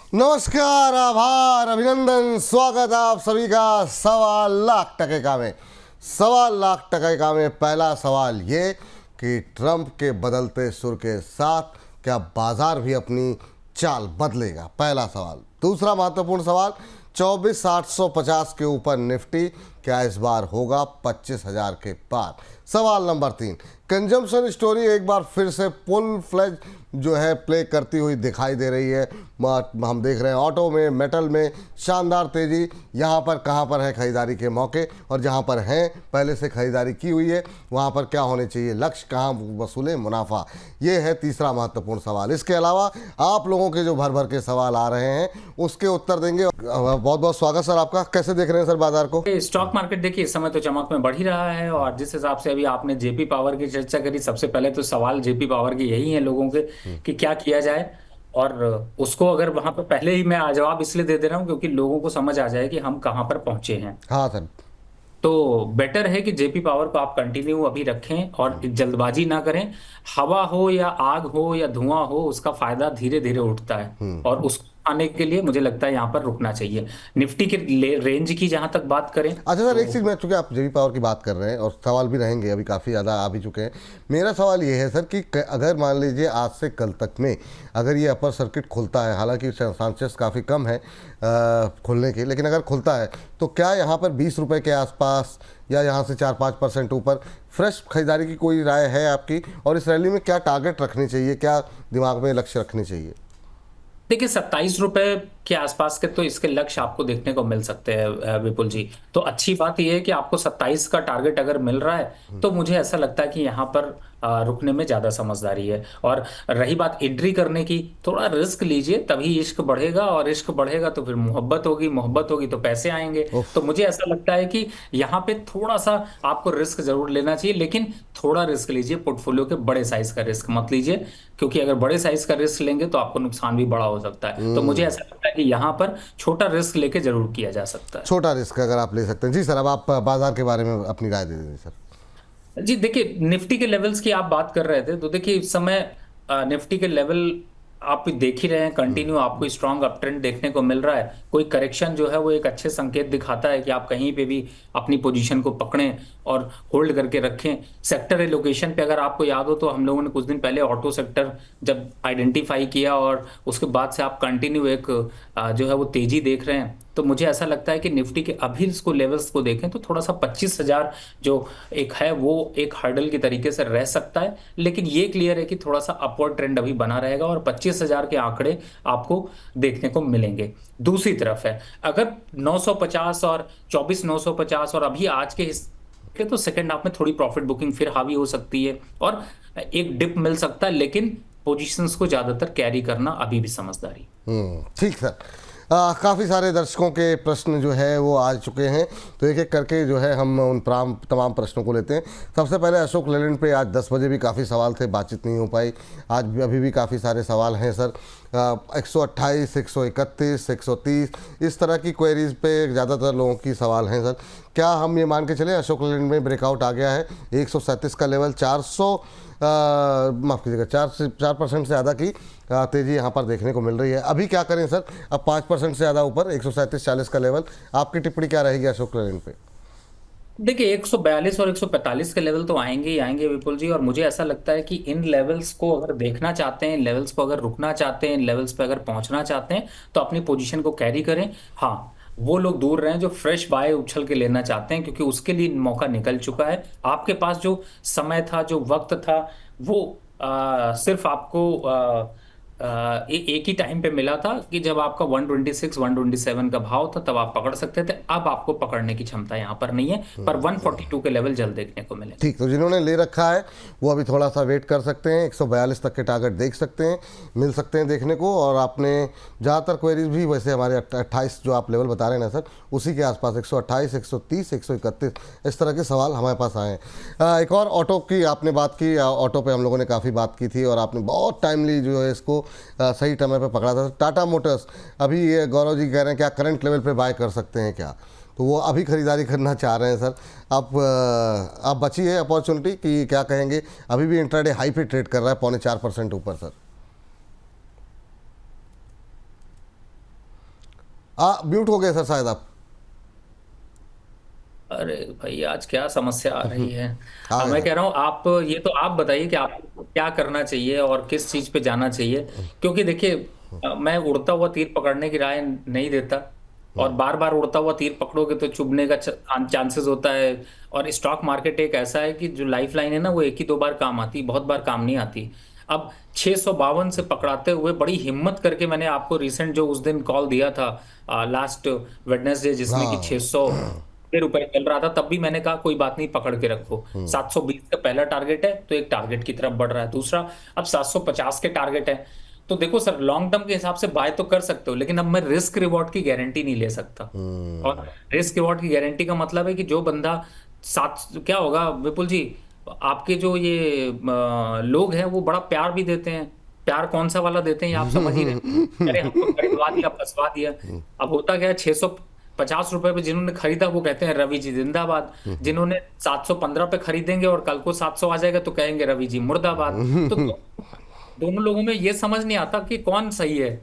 नमस्कार, आभार, अभिनंदन, स्वागत आप सभी का 1.25 लाख टके का में। 1.25 लाख टके का में पहला सवाल ये कि ट्रंप के बदलते सुर के साथ क्या बाजार भी अपनी चाल बदलेगा, पहला सवाल। दूसरा महत्वपूर्ण सवाल, 24,850 के ऊपर निफ्टी क्या इस बार होगा 25,000 के पार। सवाल नंबर 3, कंजम्पशन स्टोरी एक बार फिर से फुल फ्लेज जो है प्ले करती हुई दिखाई दे रही है। हम देख रहे हैं ऑटो में, मेटल में शानदार तेजी। यहाँ पर कहाँ पर है खरीदारी के मौके, और जहाँ पर हैं पहले से खरीदारी की हुई है वहाँ पर क्या होने चाहिए लक्ष्य, कहाँ वसूले मुनाफा, ये है तीसरा महत्वपूर्ण सवाल। इसके अलावा आप लोगों के जो भर भर के सवाल आ रहे हैं उसके उत्तर देंगे। बहुत बहुत स्वागत सर आपका। कैसे देख रहे हैं सर बाजार को? स्टॉक मार्केट देखिए इस समय तो चमक में बढ़ ही रहा है, और जिस हिसाब से अभी आपने जेपी पावर की चर्चा करी, सबसे पहले तो सवाल जेपी पावर के यही है लोगों के कि क्या किया जाए। और उसको अगर वहां पर पहले ही मैं जवाब इसलिए दे दे रहा हूं क्योंकि लोगों को समझ आ जाए कि हम कहां पर पहुंचे हैं। हाँ सर। तो बेटर है कि जेपी पावर को आप कंटिन्यू अभी रखें और जल्दबाजी ना करें। हवा हो या आग हो या धुआं हो, उसका फायदा धीरे धीरे उठता है, और उसको आने के लिए मुझे लगता है यहाँ पर रुकना चाहिए। निफ्टी के रेंज की जहां तक बात करें अच्छा सर, एक तो चीज़, मैं चूँकि आप जेबी पावर की बात कर रहे हैं और सवाल भी रहेंगे, अभी काफ़ी ज़्यादा आ भी चुके हैं। मेरा सवाल ये है सर कि अगर मान लीजिए आज से कल तक में अगर ये अपर सर्किट खुलता है, हालांकि चांसेस काफ़ी कम है खुलने के, लेकिन अगर खुलता है तो क्या यहाँ पर 20 रुपये के आसपास या यहाँ से 4-5% ऊपर फ्रेश खरीदारी की कोई राय है आपकी? और इस रैली में क्या टारगेट रखनी चाहिए, क्या दिमाग में लक्ष्य रखने चाहिए? देखिए 27 रुपए के आसपास के तो इसके लक्ष्य आपको देखने को मिल सकते हैं विपुल जी। तो अच्छी बात यह है कि आपको 27 का टारगेट अगर मिल रहा है तो मुझे ऐसा लगता है कि यहाँ पर रुकने में ज्यादा समझदारी है। और रही बात एंट्री करने की, थोड़ा रिस्क लीजिए, तभी इश्क बढ़ेगा, और इश्क बढ़ेगा तो फिर मोहब्बत होगी, मोहब्बत होगी तो पैसे आएंगे। तो मुझे ऐसा लगता है कि यहाँ पे थोड़ा सा आपको रिस्क जरूर लेना चाहिए, लेकिन थोड़ा रिस्क लीजिए, पोर्टफोलियो के बड़े साइज का रिस्क मत लीजिए, क्योंकि अगर बड़े साइज का रिस्क लेंगे तो आपको नुकसान भी बड़ा हो सकता है। तो मुझे ऐसा लगता है कि यहाँ पर छोटा रिस्क लेके जरूर किया जा सकता है। छोटा रिस्क अगर आप ले सकते हैं। जी सर, अब आप बाजार के बारे में अपनी राय दे दीजिए सर। जी देखिए, निफ्टी के लेवल्स की आप बात कर रहे थे, तो देखिए इस समय निफ्टी के लेवल आप देख ही रहे हैं, कंटिन्यू आपको स्ट्रांग अप ट्रेंड देखने को मिल रहा है। कोई करेक्शन जो है वो एक अच्छे संकेत दिखाता है कि आप कहीं पे भी अपनी पोजीशन को पकड़ें और होल्ड करके रखें। सेक्टर एलोकेशन पे अगर आपको याद हो तो हम लोगों ने कुछ दिन पहले ऑटो सेक्टर जब आइडेंटिफाई किया, और उसके बाद से आप कंटिन्यू एक जो है वो तेजी देख रहे हैं। तो मुझे ऐसा लगता है कि निफ्टी के अभी इसको लेवल्स को देखें तो थोड़ा सा 25,000 जो एक है वो एक हर्डल की तरीके से रह सकता है, लेकिन ये क्लियर है कि थोड़ा सा अपवर्ड ट्रेंड अभी बना रहेगा और 25,000 के आंकड़े आपको देखने को मिलेंगे। दूसरी तरफ है, अगर 950 और 24,950 और अभी आज के तो सेकंड हाफ में थोड़ी प्रॉफिट बुकिंग फिर हावी हो सकती है और एक डिप मिल सकता है, लेकिन पोजीशंस को ज्यादातर कैरी करना अभी भी समझदारी। ठीक सर। काफ़ी सारे दर्शकों के प्रश्न जो है वो आ चुके हैं, तो एक एक करके जो है हम उन तमाम प्रश्नों को लेते हैं। सबसे पहले अशोक लेलैंड पे आज 10 बजे भी काफ़ी सवाल थे, बातचीत नहीं हो पाई। आज भी अभी भी काफ़ी सारे सवाल हैं सर। 128, 131, 130 इस तरह की क्वेरीज पे ज़्यादातर लोगों की सवाल हैं सर। क्या हम ये मान के चले अशोक लेलैंड में ब्रेकआउट आ गया है? 137 का लेवल, 400 माफ़ कीजिएगा 4% से ज़्यादा की तेज़ी यहाँ पर देखने को मिल रही है। अभी क्या करें सर? अब 5% से ज़्यादा ऊपर 137-40 का लेवल, आपकी टिप्पणी क्या रहेगी अशोक लेलैंड पे? देखिए 142 और 145 के लेवल तो आएंगे ही आएंगे विपुल जी, और मुझे ऐसा लगता है कि इन लेवल्स को अगर देखना चाहते हैं, इन लेवल्स को अगर रुकना चाहते हैं, इन लेवल्स पे अगर पहुंचना चाहते हैं तो अपनी पोजीशन को कैरी करें। हाँ, वो लोग दूर रहें जो फ्रेश बाय उछल के लेना चाहते हैं, क्योंकि उसके लिए मौका निकल चुका है। आपके पास जो समय था, जो वक्त था, वो सिर्फ आपको एक ही टाइम पे मिला था कि जब आपका 126 127 का भाव था, तब आप पकड़ सकते थे। अब आपको पकड़ने की क्षमता यहाँ पर नहीं है, पर 142 के लेवल जल्द देखने को मिले। ठीक, तो जिन्होंने ले रखा है वो अभी थोड़ा सा वेट कर सकते हैं, 142 तक के टारगेट देख सकते हैं, मिल सकते हैं देखने को। और आपने ज़्यादातर क्वेरीज भी वैसे हमारे 28 जो आप लेवल बता रहे हैं ना सर, उसी के आसपास 128, 130, 131 इस तरह के सवाल हमारे पास आए हैं। एक और ऑटो की आपने बात की, ऑटो पे हम लोगों ने काफ़ी बात की थी और आपने बहुत टाइमली जो है इसको सही समय पे पकड़ा था। टाटा मोटर्स, अभी ये गौरव जी कह रहे हैं क्या करंट लेवल पे बाय कर सकते हैं क्या? तो वो अभी खरीदारी करना चाह रहे हैं सर। आप बची है अपॉर्चुनिटी कि क्या कहेंगे? अभी भी इंट्राडे हाई पे ट्रेड कर रहा है, 4.25% ऊपर सर। म्यूट हो गए सर शायद आप। अरे भाई आज क्या समस्या आ रही है। आ गए मैं सर। कह रहा हूँ आप ये तो आप बताइए कि आपको क्या करना चाहिए और किस चीज पे जाना चाहिए। क्योंकि देखिए मैं उड़ता हुआ तीर पकड़ने की राय नहीं देता। और बार बार उड़ता हुआ तीर पकड़ोगे तो चुभने का चांसेस होता है। और स्टॉक मार्केट एक ऐसा है कि जो लाइफ लाइन है ना वो एक ही दो बार काम आती, बहुत बार काम नहीं आती। अब 652 से पकड़ाते हुए बड़ी हिम्मत करके मैंने आपको रिसेंट जो उस दिन कॉल दिया था लास्ट वेडनेसडे, जिसमें कि हाँ। 600 रुपए चल रहा था, तब भी मैंने कहा कोई बात नहीं, पकड़ के रखो। 720 का पहला टारगेट है तो एक टारगेट की तरफ बढ़ रहा है, दूसरा अब 750 के टारगेट है। तो देखो सर, लॉन्ग टर्म के हिसाब से बाय तो कर सकते हो, लेकिन अब मैं रिस्क रिवॉर्ड की गारंटी नहीं ले सकता। और रिस्क रिवॉर्ड की गारंटी का मतलब है कि जो बंदा सात क्या होगा विपुल जी, आपके जो ये लोग हैं वो बड़ा प्यार भी देते हैं। प्यार कौन सा वाला देते हैं ये आप समझ ही रहे हैं। अरे हमको खरीदवा दिया, फंसवा दिया। अब होता क्या है, 650 रुपए पे जिन्होंने खरीदा वो कहते हैं रवि जी जिंदाबाद। जिन्होंने 715 पे खरीदेंगे और कल को 700 आ जाएगा तो कहेंगे रवि जी मुर्दाबाद। तो दोनों लोगों में ये समझ नहीं आता कि कौन सही है।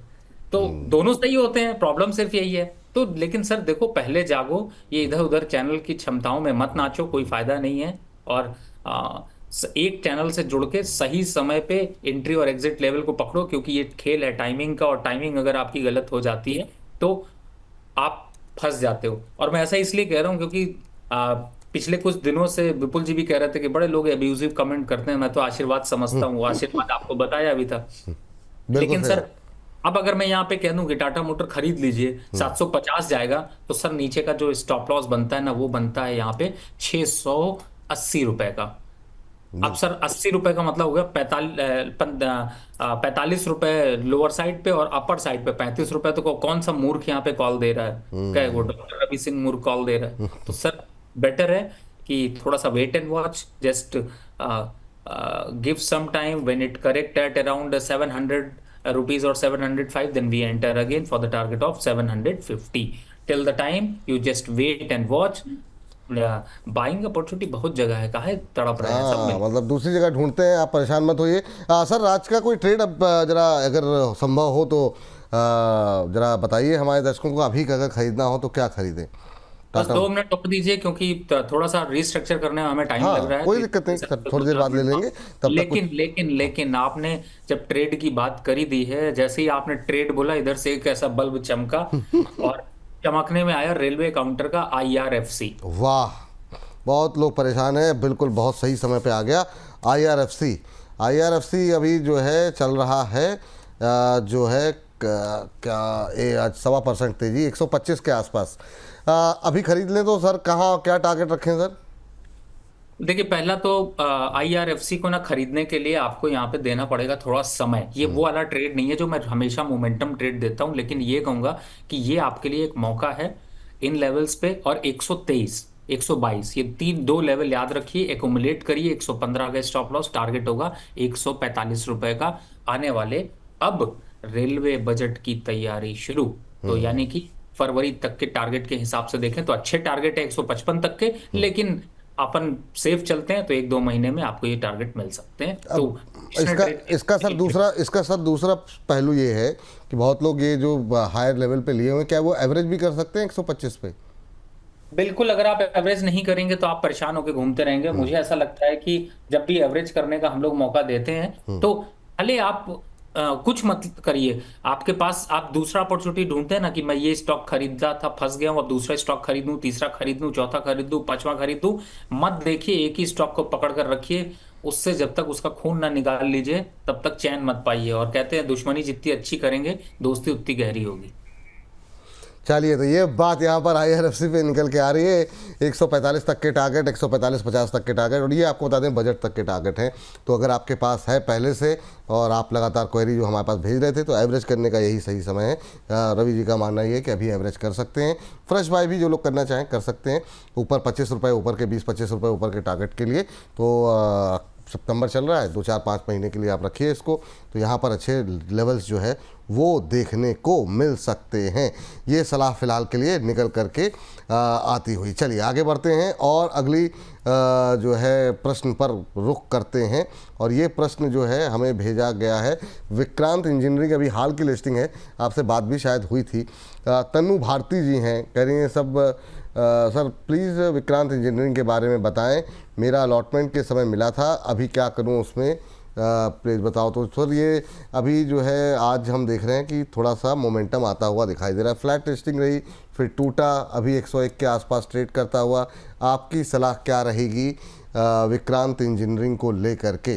तो दोनों सही होते हैं, प्रॉब्लम सिर्फ यही है। तो लेकिन सर देखो, पहले जागो, ये इधर उधर चैनल की क्षमताओं में मत नाचो, कोई फायदा नहीं है। और एक चैनल से जुड़ के सही समय पे एंट्री और एग्जिट लेवल को पकड़ो, क्योंकि ये खेल है टाइमिंग का, और टाइमिंग अगर आपकी गलत हो जाती है तो आप फंस जाते हो। और मैं ऐसा इसलिए कह रहा हूं क्योंकि पिछले कुछ दिनों से विपुल जी भी कह रहे थे कि बड़े लोग एब्यूजिव कमेंट करते हैं। मैं तो आशीर्वाद समझता हूँ, वो आशीर्वाद आपको बताया भी था। बिल्कुल लेकिन सही सर बात। अब अगर मैं यहाँ पे कह दूं कि टाटा मोटर खरीद लीजिए, 750 जाएगा, तो सर नीचे का जो स्टॉप लॉस बनता है ना, वो बनता है यहाँ पे 680 रुपए का। अब सर 80 रुपए का मतलब हो गया 45 रुपए लोअर साइड पे, और अपर साइड पे 35 रुपए। तो कौन सा मूर्ख यहाँ पे कॉल दे रहा है? क्या वो डॉक्टर रवि सिंह मूर्ख कॉल दे रहा है? तो सर बेटर है कि थोड़ा सा wait and watch, just give some time, when it correct at around 700 rupees or 705, then we enter again for the target of 750. Till the time you just wait and watch. Buying opportunity बहुत जगह है, काहे तड़प रहे हैं सब हाँ, मिल। मतलब दूसरी जगह ढूंढते हैं, आप परेशान मत होइए। सर आज का कोई ट्रेड अब जरा अगर संभव हो तो जरा बताइए हमारे दर्शकों को, अभी का अगर खरीदना हो तो क्या खरीदें? बस टाटा। 2 मिनट रोक दीजिए, क्योंकि थोड़ा सा रिस्ट्रक्चर करने में हमें टाइम लग हाँ रहा है, तो कोई दिक्कत नहीं सर, थोड़ी देर बाद ले लेंगे तब तक कुछ। लेकिन आपने जब ट्रेड की बात करी दी है, जैसे ही आपने ट्रेड बोला, इधर से एक ऐसा बल्ब चमका, और चमकने में आया रेलवे काउंटर का IRFC। वाह, बहुत लोग परेशान हैं, बिल्कुल बहुत सही समय पे आ गया। IRFC, IRFC अभी जो है चल रहा है जो है क्या आज 1.25% तेजी, 125 के आसपास। अभी खरीद लें तो सर कहाँ क्या टारगेट रखें सर? देखिए पहला तो IRFC को ना खरीदने के लिए आपको यहाँ पे देना पड़ेगा थोड़ा समय। ये वो वाला ट्रेड नहीं है जो मैं हमेशा मोमेंटम ट्रेड देता हूँ, लेकिन ये कहूंगा कि ये आपके लिए एक मौका है इन लेवल्स पे। और 123 122 ये दो लेवल याद रखिए, एकुमुलेट करिए। 115 का स्टॉप लॉस टारगेट होगा 145 रुपए का आने वाले। अब रेलवे बजट की तैयारी शुरू, तो यानी कि फरवरी तक के टारगेट के हिसाब से देखें तो अच्छे टारगेट है 155 तक के, लेकिन अपन सेफ चलते हैं तो 1-2 महीने में आपको ये टारगेट मिल सकते हैं। तो इसका इसका सर दूसरा पहलू ये है कि बहुत लोग ये जो हायर लेवल पे लिए हुए हैं, क्या वो एवरेज भी कर सकते हैं 125 पे? बिल्कुल, अगर आप एवरेज नहीं करेंगे तो आप परेशान होकर घूमते रहेंगे। मुझे ऐसा लगता है कि जब भी एवरेज करने का हम लोग मौका देते हैं तो भले आप कुछ मत करिए। आपके पास आप दूसरा अपॉर्चुनिटी ढूंढते हैं ना, कि मैं ये स्टॉक खरीदा था, फंस गया हूं, अब दूसरा स्टॉक खरीदूं, तीसरा खरीदूं, चौथा खरीदूं, पांचवा खरीदूं। मत देखिए, एक ही स्टॉक को पकड़ कर रखिए। उससे जब तक उसका खून ना निकाल लीजिए तब तक चैन मत पाइए। और कहते हैं दुश्मनी जितनी अच्छी करेंगे दोस्ती उतनी गहरी होगी। चलिए, तो ये बात यहाँ पर IRFC पे निकल के आ रही है। 145 तक के टारगेट, 145-50 तक के टारगेट, और ये आपको बता दें बजट तक के टारगेट हैं। तो अगर आपके पास है पहले से और आप लगातार क्वेरी जो हमारे पास भेज रहे थे, तो एवरेज करने का यही सही समय है। रवि जी का मानना ये है कि अभी एवरेज कर सकते हैं। फ्रेश बाय भी जो लोग करना चाहें कर सकते हैं। ऊपर 25 रुपये ऊपर के, 20-25 रुपये ऊपर के टारगेट के लिए तो सितंबर चल रहा है, 2 4 5 महीने के लिए आप रखिए इसको, तो यहाँ पर अच्छे लेवल्स जो है वो देखने को मिल सकते हैं। ये सलाह फ़िलहाल के लिए निकल करके आती हुई। चलिए आगे बढ़ते हैं और अगली जो है प्रश्न पर रुख करते हैं। और ये प्रश्न जो है हमें भेजा गया है विक्रांत इंजीनियरिंग, अभी हाल की लिस्टिंग है, आपसे बात भी शायद हुई थी। तन्नू भारती जी हैं, कह रही हैं सब सर प्लीज़ विक्रांत इंजीनियरिंग के बारे में बताएं, मेरा अलॉटमेंट के समय मिला था, अभी क्या करूं उसमें, प्लीज़ बताओ। तो सर ये अभी जो है आज हम देख रहे हैं कि थोड़ा सा मोमेंटम आता हुआ दिखाई दे रहा है। फ्लैट टेस्टिंग रही, फिर टूटा, अभी 101 के आसपास ट्रेड करता हुआ। आपकी सलाह क्या रहेगी विक्रांत इंजीनियरिंग को लेकर के?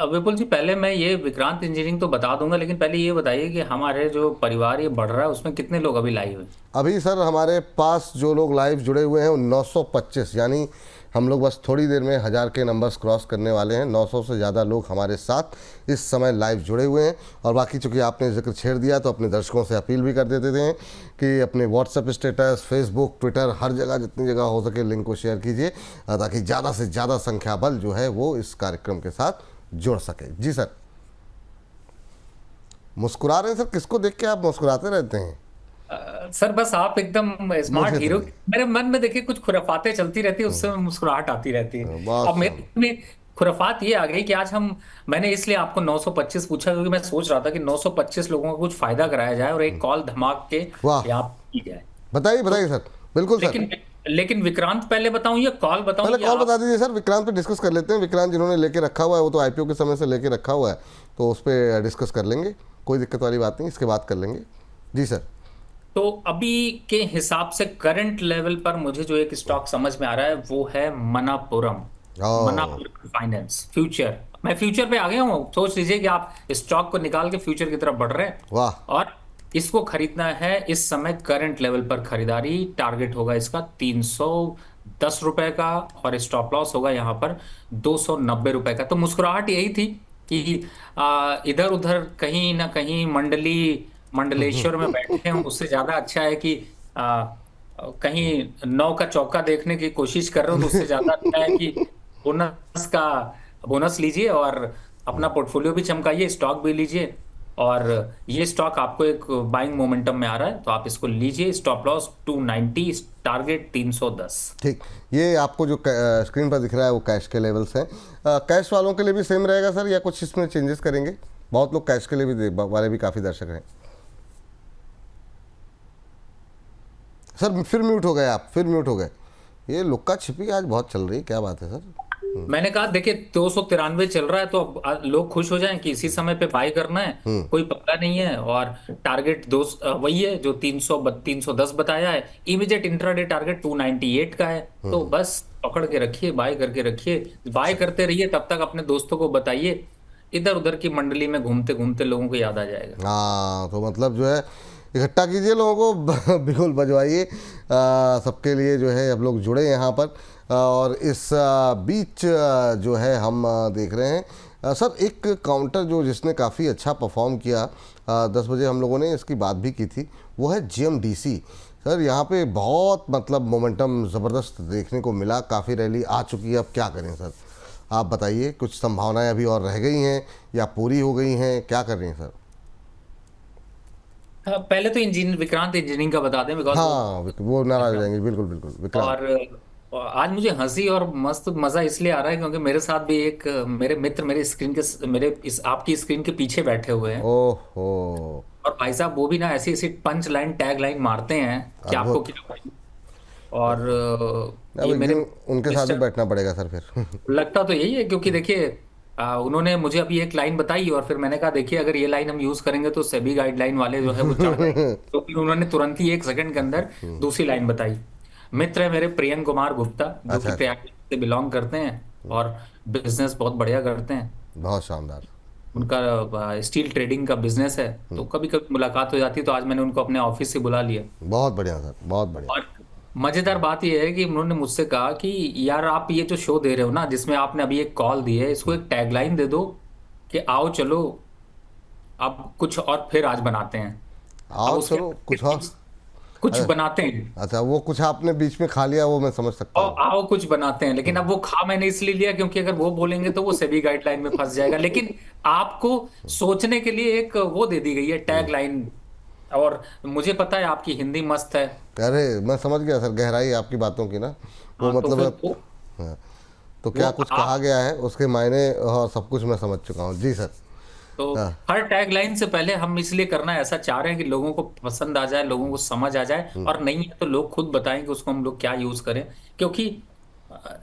विपुल जी, पहले मैं ये विक्रांत इंजीनियरिंग तो बता दूंगा, लेकिन पहले ये बताइए कि हमारे जो परिवार ये बढ़ रहा है उसमें कितने लोग अभी लाइव हैं? अभी सर हमारे पास जो लोग लाइव जुड़े हुए हैं वो 925, यानी हम लोग बस थोड़ी देर में 1000 के नंबर्स क्रॉस करने वाले हैं। 900 से ज़्यादा लोग हमारे साथ इस समय लाइव जुड़े हुए हैं। और बाकी चूँकि आपने जिक्र छेड़ दिया तो अपने दर्शकों से अपील भी कर देते थे कि अपने व्हाट्सएप स्टेटस, फेसबुक, ट्विटर, हर जगह जितनी जगह हो सके लिंक को शेयर कीजिए, ताकि ज़्यादा से ज़्यादा संख्या बल जो है वो इस कार्यक्रम के साथ जुड़ सके। जी सर, मुस्कुरा रहे हैं सर, किसको देख के आप मुस्कुराते रहते हैं? सर बस आप एकदम स्मार्ट मुझे तो हीरो। नहीं। मेरे मन में देखिए कुछ खुराफातें चलती रहती है, उससे मुस्कुराहट आती रहती है। बहुत अब मेरे शानदार। मन में खुराफात ये आ गई कि आज हम, मैंने इसलिए आपको 925 पूछा क्योंकि मैं सोच रहा था कि 925 लोगों का कुछ फायदा कराया जाए और एक कॉल धमाक के वाह, यहाँ की जाए। बताइए तो बताइए सर, बिल्कुल सर। लेकिन विक्रांत पहले बताऊं या कॉल बताऊं पहले या कॉल आप? बता दीजिए सर, विक्रांत पे डिस्कस कर लेते हैं। विक्रांत जिन्होंने लेके रखा हुआ है वो तो आईपीओ के समय से लेके रखा हुआ है, तो उस पर डिस्कस कर लेंगे, कोई दिक्कत वाली बात नहीं, इसके बाद कर लेंगे। जी सर। तो अभी के हिसाब से करंट लेवल पर मुझे जो एक स्टॉक समझ में आ रहा है वो है मनापुरम। ओ, मनापुरम फाइनेंस फ्यूचर। मैं फ्यूचर पे आ गया हूँ। सोच लीजिए कि आप स्टॉक को निकाल के फ्यूचर की तरफ बढ़ रहे हैं वाह। और इसको खरीदना है इस समय। करंट लेवल पर खरीदारी, टारगेट होगा इसका 310 रुपए का और स्टॉप लॉस होगा यहाँ पर 290 रुपए का। तो मुस्कुराहट यही थी कि इधर उधर कहीं ना कहीं मंडलेश्वर में बैठे हूँ, उससे ज्यादा अच्छा है कि कहीं 9 का चौका देखने की कोशिश कर रहे हो, तो उससे ज्यादा अच्छा है कि बोनस लीजिए और अपना पोर्टफोलियो भी चमकाइए, स्टॉक भी लीजिए। और ये स्टॉक आपको एक बाइंग मोमेंटम में आ रहा है तो आप इसको लीजिए। Stop loss 290, target 310। ठीक, ये आपको जो स्क्रीन पर दिख रहा है वो कैश के लेवल्स हैं। कैश वालों के लिए भी सेम रहेगा सर या कुछ इसमें चेंजेस करेंगे? बहुत लोग कैश के लिए भी वाले भी काफ़ी दर्शक हैं। सर फिर म्यूट हो गए आप, फिर म्यूट हो गए। ये लुक्का छिपी आज बहुत चल रही है, क्या बात है सर? मैंने कहा देखिए 293 चल रहा है तो अब लोग खुश हो जाएं कि इसी समय पे बाय करना है, कोई पता नहीं है। और टारगेट वही है जो 310 बताया है। इमीडिएट इंट्राडे टारगेट 298 का है। तो बस पकड़ के रखिए, बाय करके रखिए, बाय करते रहिए, तब तक अपने दोस्तों को बताइए। इधर उधर की मंडली में घूमते घूमते लोगों को याद आ जाएगा। हाँ, तो मतलब जो है इकट्ठा कीजिए लोगों को, बिल्कुल बजवाइए। सबके लिए जो है अब लोग जुड़े यहाँ पर। और इस बीच जो है हम देख रहे हैं सर एक काउंटर जो जिसने काफ़ी अच्छा परफॉर्म किया, 10 बजे हम लोगों ने इसकी बात भी की थी, वो है GMDC। सर यहाँ पे बहुत मतलब मोमेंटम ज़बरदस्त देखने को मिला, काफ़ी रैली आ चुकी है, अब क्या करें सर? आप बताइए, कुछ संभावनाएं अभी और रह गई हैं या पूरी हो गई हैं, क्या कर रही हैं सर? पहले तो विक्रांत इंजीनियरिंग का बता दें, बिकॉज हाँ, वो नाराज हो जाएंगे, बिल्कुल बिल्कुल विक्रांत। और आज मुझे हंसी और मस्त मजा इसलिए आ रहा है क्योंकि मेरे साथ भी एक मेरे मित्र मेरे इस आपकी स्क्रीन के पीछे बैठे हुए हैं। ओहो, और भाई साहब वो भी ना ऐसी ऐसी पंच लाइन टैग लाइन मारते हैं कि आपको अद्भुत। क्या बताएं। और अब ये एक मेरे दिन उनके साथ भी मिस्टर, बैठना पड़ेगा सर फिर। लगता तो यही है क्योंकि देखिए उन्होंने मुझे अभी एक लाइन बताई और फिर मैंने कहा देखिए अगर ये लाइन हम यूज करेंगे तो सेबी गाइडलाइन वाले जो है वो चढ़ जाएंगे। तो फिर उन्होंने तुरंत ही 1 सेकंड के अंदर दूसरी लाइन बताई। मित्र है मेरे प्रियंक कुमार गुप्ता, जो अच्छा कि अच्छा, प्रयाग से बिलोंग करते हैं और बिजनेस बहुत बढ़िया करते हैं। बहुत शानदार। उनका स्टील ट्रेडिंग का बिजनेस है, तो कभी कभी मुलाकात हो जाती है, तो आज मैंने उनको अपने ऑफिस से बुला लिया। बहुत बढ़िया सर, बहुत बढ़िया। और मजेदार बात यह है कि उन्होंने मुझसे कहा कि यार आप ये जो शो दे रहे हो ना, जिसमें आपने अभी एक कॉल दी है, इसको एक टैगलाइन दे दो कि आओ चलो अब कुछ और फिर आज बनाते हैं। अब आओ उसके चलो कुछ और। कुछ बनाते हैं अच्छा, वो कुछ आपने बीच में खा लिया, वो मैं समझ सकता और हूँ। आओ कुछ बनाते हैं, लेकिन अब वो खा मैंने इसलिए लिया क्योंकि अगर वो बोलेंगे तो वो सेबी गाइडलाइन में फंस जाएगा। लेकिन आपको सोचने के लिए एक वो दे दी गई है टैग लाइन। और मुझे पता है आपकी हिंदी मस्त है। अरे मैं समझ गया सर, गहराई आपकी बातों की ना, वो हाँ तो मतलब फिर हाँ, तो वो क्या कुछ कहा आप गया है उसके मायने और सब कुछ मैं समझ चुका हूँ जी सर। तो हाँ। हर टैग लाइन से पहले हम इसलिए करना ऐसा चाह रहे हैं कि लोगों को पसंद आ जाए, लोगों को समझ आ जाए, और नहीं है तो लोग खुद बताएं कि उसको हम लोग क्या यूज करें। क्योंकि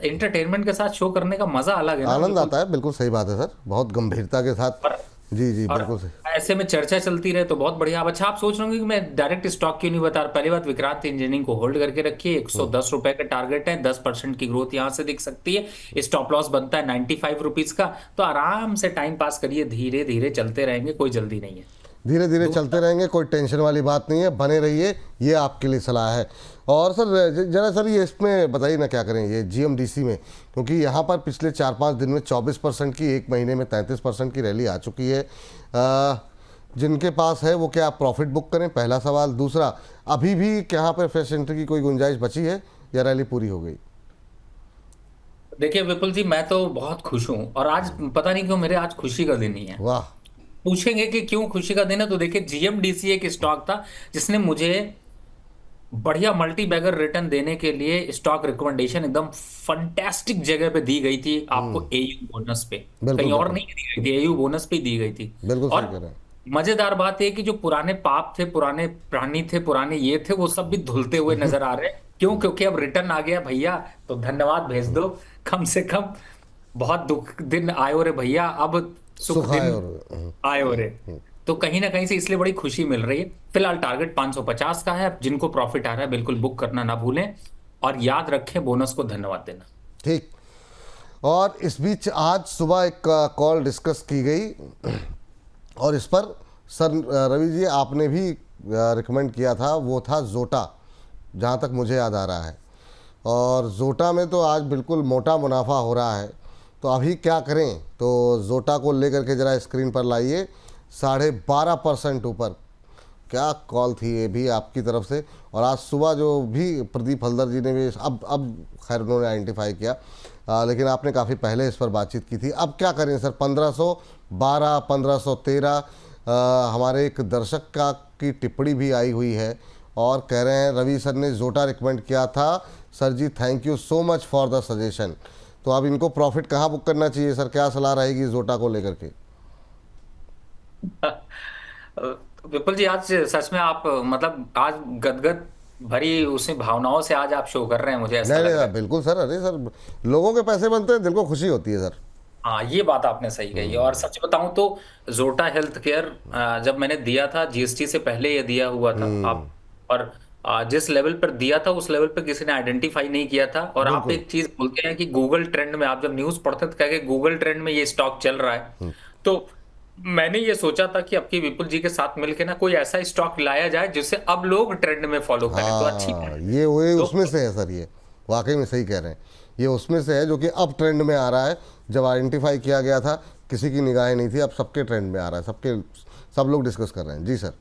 एंटरटेनमेंट के साथ शो करने का मजा अलग है ना, आनंद बिल्कुल। आता है, बिल्कुल सही बात है सर, बहुत गंभीरता के साथ। और जी जी और बिल्कुल सही। ऐसे में चर्चा चलती रहे तो बहुत बढ़िया। अब अच्छा, आप सोच रहे होंगे कि मैं डायरेक्ट स्टॉक क्यों नहीं बता रहा। पहली बात, विक्रांत इंजीनियरिंग को होल्ड करके रखिए, 110 रुपए का टारगेट है, 10% की ग्रोथ यहां से दिख सकती है। स्टॉप लॉस बनता है 95 रुपीज का। तो आराम से टाइम पास करिए, धीरे धीरे चलते रहेंगे, कोई जल्दी नहीं है। धीरे धीरे चलते दूसरा, रहेंगे, कोई टेंशन वाली बात नहीं है, बने रहिए, ये आपके लिए सलाह है। और सर जरा सर ये इसमें बताइए ना, क्या करें ये जीएमडीसी में, क्योंकि यहाँ पर पिछले 4-5 दिन में 24% की, एक महीने में 33% की रैली आ चुकी है। जिनके पास है वो क्या प्रॉफिट बुक करें, पहला सवाल। दूसरा, अभी भी यहाँ पर फ्रेश एंट्री की कोई गुंजाइश बची है या रैली पूरी हो गई? देखिए विपुल जी, मैं तो बहुत खुश हूं, और आज पता नहीं क्यों मेरे आज खुशी का दिन ही है। वाह। पूछेंगे कि क्यों खुशी का दिन है, तो देखिए जीएमडीसी एक स्टॉक था जिसने मुझे बढ़िया मल्टी बैगर रिटर्न देने के लिए स्टॉक रिकमेंडेशन एकदम फंटेस्टिक जगह पे दी गई थी, आपको एयू बोनस पे। बिल्कुल कहीं और बिल्कुल नहीं दी गई थी, एयू बोनस पे दी गई थी। बिल्कुल सही और कह रहे हैं। मजेदार बात है कि जो पुराने पाप थे, पुराने प्राणी थे, पुराने ये थे, वो सब भी धुलते हुए नजर आ रहे हैं। क्यों? क्योंकि अब रिटर्न आ गया भैया, तो धन्यवाद भेज दो कम से कम। बहुत दुख दिन आयो रे भैया, अब सुख सुख आए दिन और आयो रे। तो कहीं ना कहीं से इसलिए बड़ी खुशी मिल रही है। फिलहाल टारगेट 550 का है, जिनको प्रॉफिट आ रहा है बिल्कुल बुक करना ना भूलें, और याद रखें बोनस को धन्यवाद देना। ठीक। और इस बीच आज सुबह एक कॉल डिस्कस की गई, और इस पर सर रवि जी आपने भी रिकमेंड किया था, वो था जोटा, जहाँ तक मुझे याद आ रहा है। और जोटा में तो आज बिल्कुल मोटा मुनाफा हो रहा है, तो अभी क्या करें? तो जोटा को लेकर के ज़रा स्क्रीन पर लाइए, 12.5% ऊपर। क्या कॉल थी ये भी आपकी तरफ से। और आज सुबह जो भी प्रदीप हल्दर जी ने भी, अब खैर उन्होंने आइडेंटिफाई किया, लेकिन आपने काफ़ी पहले इस पर बातचीत की थी। अब क्या करें सर? 1512, 1513। हमारे एक दर्शक का की टिप्पणी भी आई हुई है, और कह रहे हैं रवि सर ने जोटा रिकमेंड किया था, sir ji thank you so much for the suggestion. तो अब इनको प्रॉफिट कहाँ बुक करना चाहिए सर? क्या सलाह रहेगी जोटा को लेकर के? विपुल जी, आज सच में आप मतलब आज गदगद भरी उसी भावनाओं से आज आप शो कर रहे हैं, मुझे ऐसा नहीं लग नहीं रहा सर, है। बिल्कुल सर, अरे सर लोगों के पैसे बनते हैं, दिल को खुशी होती है सर। हाँ, ये बात आपने सही कही। और सच बताऊं तो जोटा हेल्थ केयर जब मैंने दिया था जीएसटी से पहले, ये दिया हुआ था आप। और जिस लेवल पर दिया था उस लेवल पर किसी ने आइडेंटिफाई नहीं किया था। और आप बिल्कुल। एक चीज बोलते हैं कि गूगल ट्रेंड में, आप जब न्यूज पढ़ते थे कह के गूगल ट्रेंड में ये स्टॉक चल रहा है। तो मैंने ये सोचा था कि अब की विपुल जी के साथ मिलके ना कोई ऐसा स्टॉक लाया जाए जिसे अब लोग ट्रेंड में फॉलो करें, तो अच्छी बात हाँ, है। ये वो तो उसमें से है सर, ये वाकई में सही कह रहे हैं। ये उसमें से है जो कि अब ट्रेंड में आ रहा है। जब आइडेंटिफाई किया गया था किसी की निगाहें नहीं थी, अब सबके ट्रेंड में आ रहा है, सब लोग डिस्कस कर रहे हैं जी सर।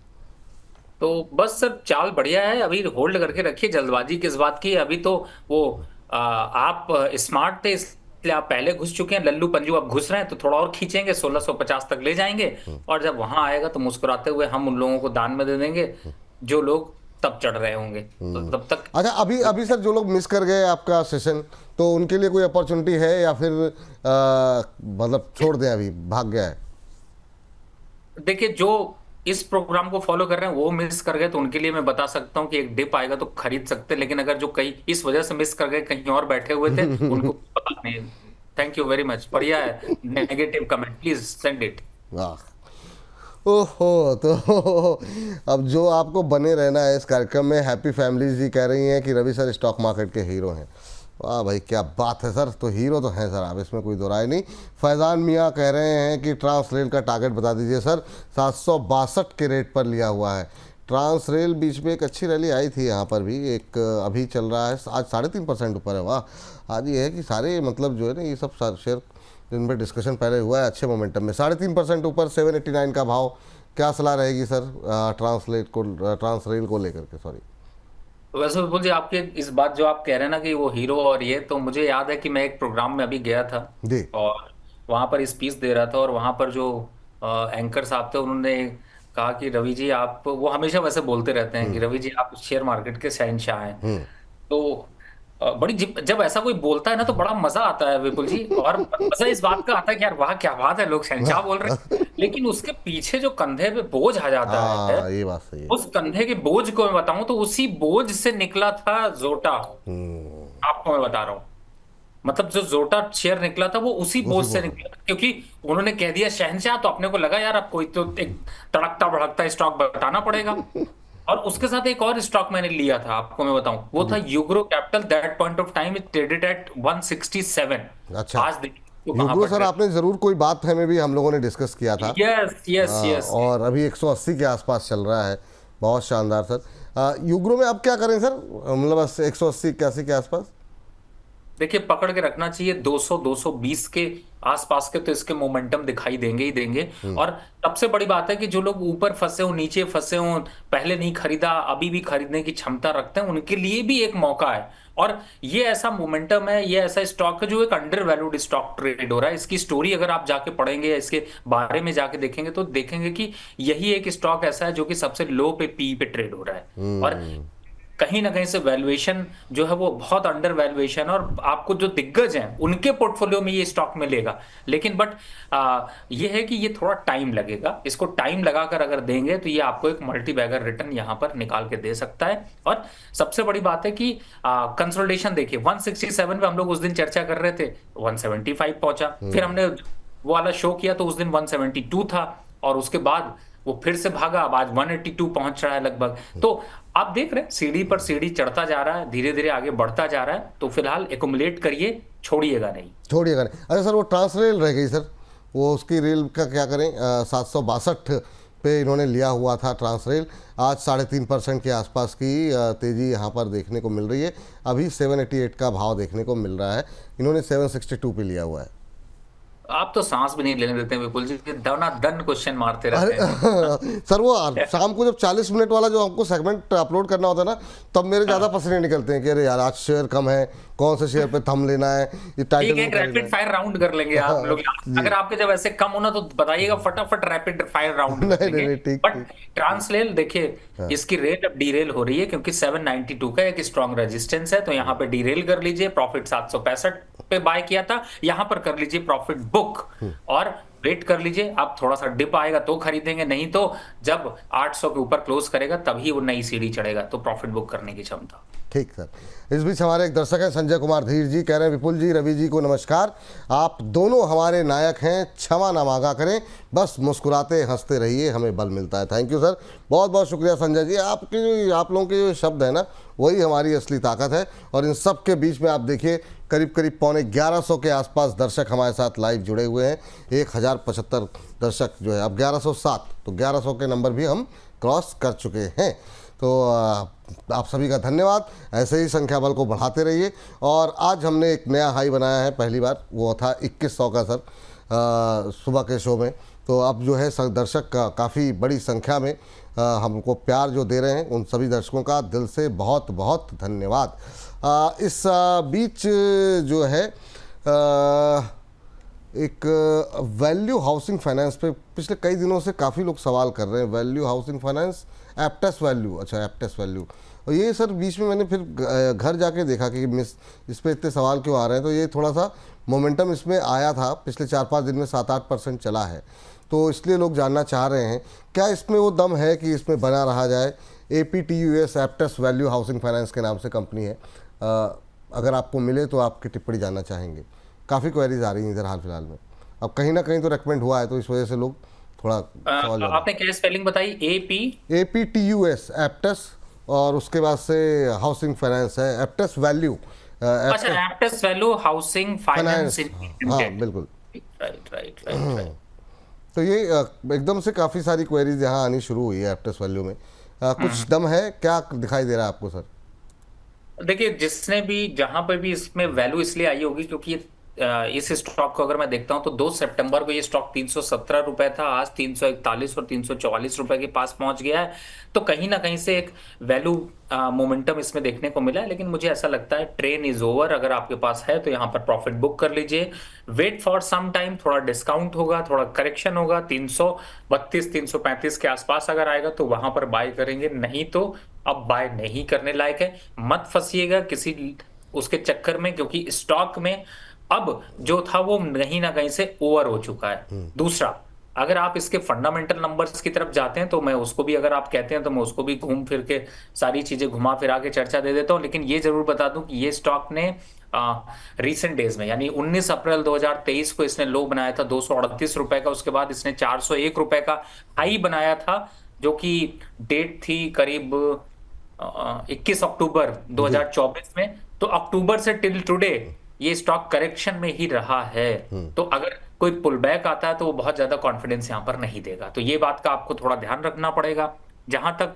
तो बस सर चाल बढ़िया है, अभी होल्ड करके रखिए। जल्दबाजी किस बात की है? अभी तो वो आप स्मार्ट थे इसलिए आप पहले घुस चुके हैं, लल्लू पंजू अब घुस रहे हैं, तो थोड़ा और खींचेंगे, 1650 तक ले जाएंगे। और जब वहां आएगा तो मुस्कुराते हुए हम उन लोगों को दान में दे देंगे जो लोग तब चढ़ रहे होंगे। तो तब तक अच्छा, अभी अभी सर जो लोग मिस कर गए आपका सेशन, तो उनके लिए कोई अपॉर्चुनिटी है या फिर मतलब छोड़ दें, अभी भाग गया है? देखिए, जो इस प्रोग्राम को फॉलो कर रहे हैं वो मिस कर गए तो उनके लिए मैं बता सकता हूँ कि एक डिप आएगा तो खरीद सकते हैं। लेकिन अगर जो कहीं इस वजह से मिस कर गए, कहीं और बैठे हुए थे, उनको पता नहीं। थैंक यू वेरी मच, बढ़िया है। Negative comment please send it. वाह। ओहो, तो अब जो आपको बने रहना है इस कार्यक्रम में। हैप्पी फैमिलीज जी कह रही हैं कि रवि सर स्टॉक मार्केट के हीरो हैं। वाह भाई, क्या बात है सर, तो हीरो तो हैं सर आप, इसमें कोई दो राय नहीं। फैज़ान मियाँ कह रहे हैं कि ट्रांसरेल का टारगेट बता दीजिए सर, 762 के रेट पर लिया हुआ है। ट्रांसरेल बीच में एक अच्छी रैली आई थी यहाँ पर भी, एक अभी चल रहा है, आज 3.5% ऊपर है। वाह। आज ये है कि सारे मतलब जो है ना, ये सब शेयर जिन पर डिस्कशन पहले हुआ है अच्छे मोमेंटम में, 3.5% ऊपर, 789 का भाव। क्या सलाह रहेगी सर ट्रांसरेल को लेकर के? सॉरी। वैसे विपुल जी, आपके इस बात जो आप कह रहे हैं ना कि वो हीरो और ये, तो मुझे याद है कि मैं एक प्रोग्राम में अभी गया था जी। और वहां पर स्पीच दे रहा था, और वहां पर जो एंकर साहब थे उन्होंने कहा कि रवि जी आप, वो हमेशा वैसे बोलते रहते हैं कि रवि जी आप शेयर मार्केट के शहंशाह हैं। तो बड़ी जब ऐसा कोई बोलता है ना तो बड़ा मजा आता है विपुल जी, और मजा इस बात का आता है कि यार वाह क्या बात है, लोग शहंशाह बोल रहे हैं। लेकिन उसके पीछे जो कंधे पे बोझ आ जाता है, हाँ, ये बात सही है। उस कंधे के बोझ को मैं बताऊं तो उसी बोझ से निकला था जोटा। आपको मैं बता रहा हूं, मतलब जो जोटा शेयर निकला था वो उसी उसी बोझ से बोल निकला था, क्योंकि उन्होंने कह दिया शहंशाह, तो अपने को लगा यार अब कोई तो एक तड़कता भड़कता स्टॉक बताना पड़ेगा। और उसके साथ एक और स्टॉक मैंने लिया था, आपको मैं बताऊं, वो था जी। Ugro Capital. That point of time it traded at 167। अच्छा। आज देखिए तो कहां युग्रो पर सर, ट्रेड। आपने ज़रूर कोई बात है में भी हम लोगों ने डिस्कस किया था। Yes yes yes. और अभी 180 के आसपास चल रहा है। बहुत शानदार सर। युग्रो में अब क्या करें सर, मतलब बस 180 81 के आसपास? देखिए पकड़ के रखना चाहिए 200 220 के आसपास के, तो इसके मोमेंटम दिखाई देंगे ही देंगे। और सबसे बड़ी बात है कि जो लोग ऊपर फंसे हो, नीचे फंसे हो, पहले नहीं खरीदा अभी भी खरीदने की क्षमता रखते हैं, उनके लिए भी एक मौका है। और ये ऐसा मोमेंटम है, ये ऐसा स्टॉक है जो एक अंडर वैल्यूड स्टॉक ट्रेड हो रहा है। इसकी स्टोरी अगर आप जाके पढ़ेंगे, इसके बारे में जाके देखेंगे, तो देखेंगे कि यही एक स्टॉक ऐसा है जो कि सबसे लो पे पी पे ट्रेड हो रहा है। और कहीं ना कहीं से वैल्यूएशन जो है वो बहुत अंडर वैल्यूएशन, और आपको जो दिग्गज हैं उनके पोर्टफोलियो में ये स्टॉक मिलेगा। लेकिन बट ये है कि ये थोड़ा टाइम लगेगा, इसको टाइम लगाकर अगर देंगे तो ये आपको एक मल्टी बैगर रिटर्न यहां पर निकाल के दे सकता है। और सबसे बड़ी बात है कि कंसोलिडेशन देखिए, 167 पे हम लोग उस दिन चर्चा कर रहे थे, 175 पहुंचा, फिर हमने वो वाला शो किया तो उस दिन 172 था, और उसके बाद वो फिर से भागा, अब आज 182 पहुंच रहा है लगभग। तो आप देख रहे हैं सीढ़ी पर सीढ़ी चढ़ता जा रहा है, धीरे धीरे आगे बढ़ता जा रहा है। तो फिलहाल एकुमुलेट करिए, छोड़िएगा नहीं। छोड़िएगा नहीं। अच्छा सर, वो ट्रांस रेल रह गई सर, वो उसकी रेल का क्या करें? 762 पे इन्होंने लिया हुआ था ट्रांस रेल। आज 3.5% के आसपास की तेज़ी यहाँ पर देखने को मिल रही है। अभी 788 का भाव देखने को मिल रहा है। इन्होंने 762 पे लिया हुआ है। आप तो सांस भी नहीं लेने देते हैं विपुल जी, दना दन क्वेश्चन मारते अरे रहते हैं। सर, वो शाम को जब 40 मिनट वाला जो हमको सेगमेंट अपलोड करना होता है ना, तब मेरे ज़्यादा पसीने निकलते हैं कि अरे यार आज शेयर कम है, कौन से शेयर पे थम लेना है, ये टाइटल ठीक है, में एक खरीदना रैपिड फायर राउंड कर लेंगे आप लोग। जी। अगर आपके जब ऐसे कम होना तो बताइएगा, फटाफट रैपिड फायर राउंड कर नहीं नहीं लेंगे। नहीं, ठीक बट ठीक। ट्रांसलेल देखिए, इसकी रेल अब डीरेल हो रही है, क्योंकि 792 का एक स्ट्रॉन्ग रेजिस्टेंस है, तो यहाँ पे डीरेल कर लीजिए। प्रॉफिट 765 पे बाय किया था, यहाँ पर कर लीजिए प्रॉफिट बुक, और वेट कर लीजिए। आप थोड़ा सा डिप आएगा तो खरीदेंगे, नहीं तो जब 800 के ऊपर क्लोज करेगा तभी वो नई सीढ़ी चढ़ेगा, तो प्रॉफिट बुक करने की क्षमता। ठीक सर। इस बीच हमारे एक दर्शक हैं संजय कुमार धीर जी, कह रहे हैं विपुल जी, रवि जी को नमस्कार। आप दोनों हमारे नायक हैं, क्षमा ना मांगा करें, बस मुस्कुराते हंसते रहिए, हमें बल मिलता है। थैंक यू सर, बहुत बहुत शुक्रिया संजय जी। आपके आप लोगों के जो शब्द है ना, वही हमारी असली ताकत है। और इन सब के बीच में आप देखिए, करीब करीब 11,500 के आसपास दर्शक हमारे साथ लाइव जुड़े हुए हैं। 1075 दर्शक जो है, अब 1107, तो 1100 के नंबर भी हम क्रॉस कर चुके हैं। तो आप सभी का धन्यवाद। ऐसे ही संख्या बल को बढ़ाते रहिए। और आज हमने एक नया हाई बनाया है, पहली बार, वो था 2100 का सर, सुबह के शो में। तो अब जो है दर्शक का काफ़ी बड़ी संख्या में हमको प्यार जो दे रहे हैं, उन सभी दर्शकों का दिल से बहुत बहुत धन्यवाद। इस बीच जो है एक वैल्यू हाउसिंग फाइनेंस पे पिछले कई दिनों से काफ़ी लोग सवाल कर रहे हैं। वैल्यू हाउसिंग फाइनेंस, एप्टेस वैल्यू, अच्छा एप्टेस वैल्यू। और ये सर बीच में मैंने फिर घर जाके देखा कि मिस इस पर इतने सवाल क्यों आ रहे हैं। तो ये थोड़ा सा मोमेंटम इसमें आया था, पिछले 4-5 दिन में 7-8% चला है, तो इसलिए लोग जानना चाह रहे हैं क्या इसमें वो दम है कि इसमें बना रहा जाए। APTUS, एप्टेस वैल्यू हाउसिंग फाइनेंस के नाम से कंपनी है। अगर आपको मिले तो आपकी टिप्पणी जानना चाहेंगे। काफ़ी क्वेरीज आ रही हैं इधर हाल फिलहाल में। अब कहीं ना कहीं तो रेकमेंड हुआ है, तो इस वजह से लोग थोड़ा सवाल ज़्यादा। आपने क्या स्पेलिंग बताई? APTUS एप्टेस, और उसके बाद से हाउसिंग फाइनेंस है, एप्टेस वैल्यू। अच्छा, एप्टेस वैल्यू हाउसिंग फाइनेंस फाइनेंस, हाँ लिमिटेड। बिल्कुल। Right right right. तो ये एकदम से काफ़ी सारी क्वेरीज यहाँ आनी शुरू हुई है एप्टेस वैल्यू में। कुछ दम है क्या, दिखाई दे रहा है आपको सर? देखिए, जिसने भी जहां पे भी इसमें वैल्यू इसलिए आई होगी क्योंकि ये इस स्टॉक को अगर मैं देखता हूं तो 2 सितंबर को ये स्टॉक 317 रुपए था, आज 341 और 344 रुपए के पास पहुंच गया है। तो कहीं ना कहीं से एक वैल्यू मोमेंटम इसमें देखने को मिला है, लेकिन मुझे ऐसा लगता है ट्रेन इज ओवर। अगर आपके पास है तो यहाँ पर प्रॉफिट बुक कर लीजिए, वेट फॉर सम टाइम, थोड़ा डिस्काउंट होगा, थोड़ा करेक्शन होगा, 332 335 के आसपास अगर आएगा तो वहां पर बाय करेंगे, नहीं तो अब बाय नहीं करने लायक है। मत फंसिएगा किसी उसके चक्कर में, क्योंकि स्टॉक में अब जो था वो कहीं ना कहीं से ओवर हो चुका है। दूसरा, अगर आप इसके फंडामेंटल नंबर्स की तरफ जाते हैं तो मैं उसको भी, अगर आप कहते हैं तो मैं उसको भी घूम फिर के सारी चीजें घुमा फिरा के चर्चा दे देता हूं। लेकिन ये जरूर बता दूं कि ये स्टॉक ने रीसेंट डेज में, यानी 19 अप्रैल 2023 को इसने लो बनाया था 238 रुपए का। उसके बाद इसने 401 रुपए का हाई बनाया था, जो कि डेट थी करीब 21 अक्टूबर 2024 में। तो अक्टूबर से टिल टुडे ये स्टॉक करेक्शन में ही रहा है। तो अगर कोई पुल बैक आता है तो वो बहुत ज्यादा कॉन्फिडेंस यहां पर नहीं देगा। तो ये बात का आपको थोड़ा ध्यान रखना पड़ेगा। जहां तक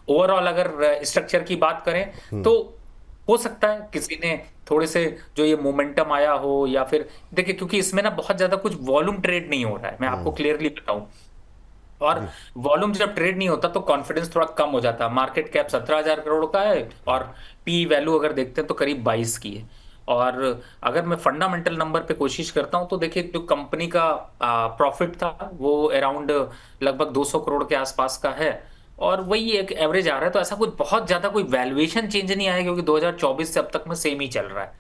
ओवरऑल अगर स्ट्रक्चर की बात करें तो हो सकता है किसी ने थोड़े से जो ये मोमेंटम आया हो, या फिर देखिए क्योंकि इसमें ना बहुत ज्यादा कुछ वॉल्यूम ट्रेड नहीं हो रहा है, मैं आपको क्लियरली बताऊं। और वॉल्यूम जब ट्रेड नहीं होता तो कॉन्फिडेंस थोड़ा कम हो जाता है। मार्केट कैप 17,000 करोड़ का है और पी वैल्यू अगर देखते हैं तो करीब 22 की है। और अगर मैं फंडामेंटल नंबर पे कोशिश करता हूं तो देखिए जो कंपनी का प्रॉफिट था वो अराउंड लगभग 200 करोड़ के आसपास का है, और वही एक एवरेज आ रहा है। तो ऐसा कुछ बहुत ज्यादा कोई वैल्यूएशन चेंज नहीं आया, क्योंकि 2024 से अब तक में सेम ही चल रहा है।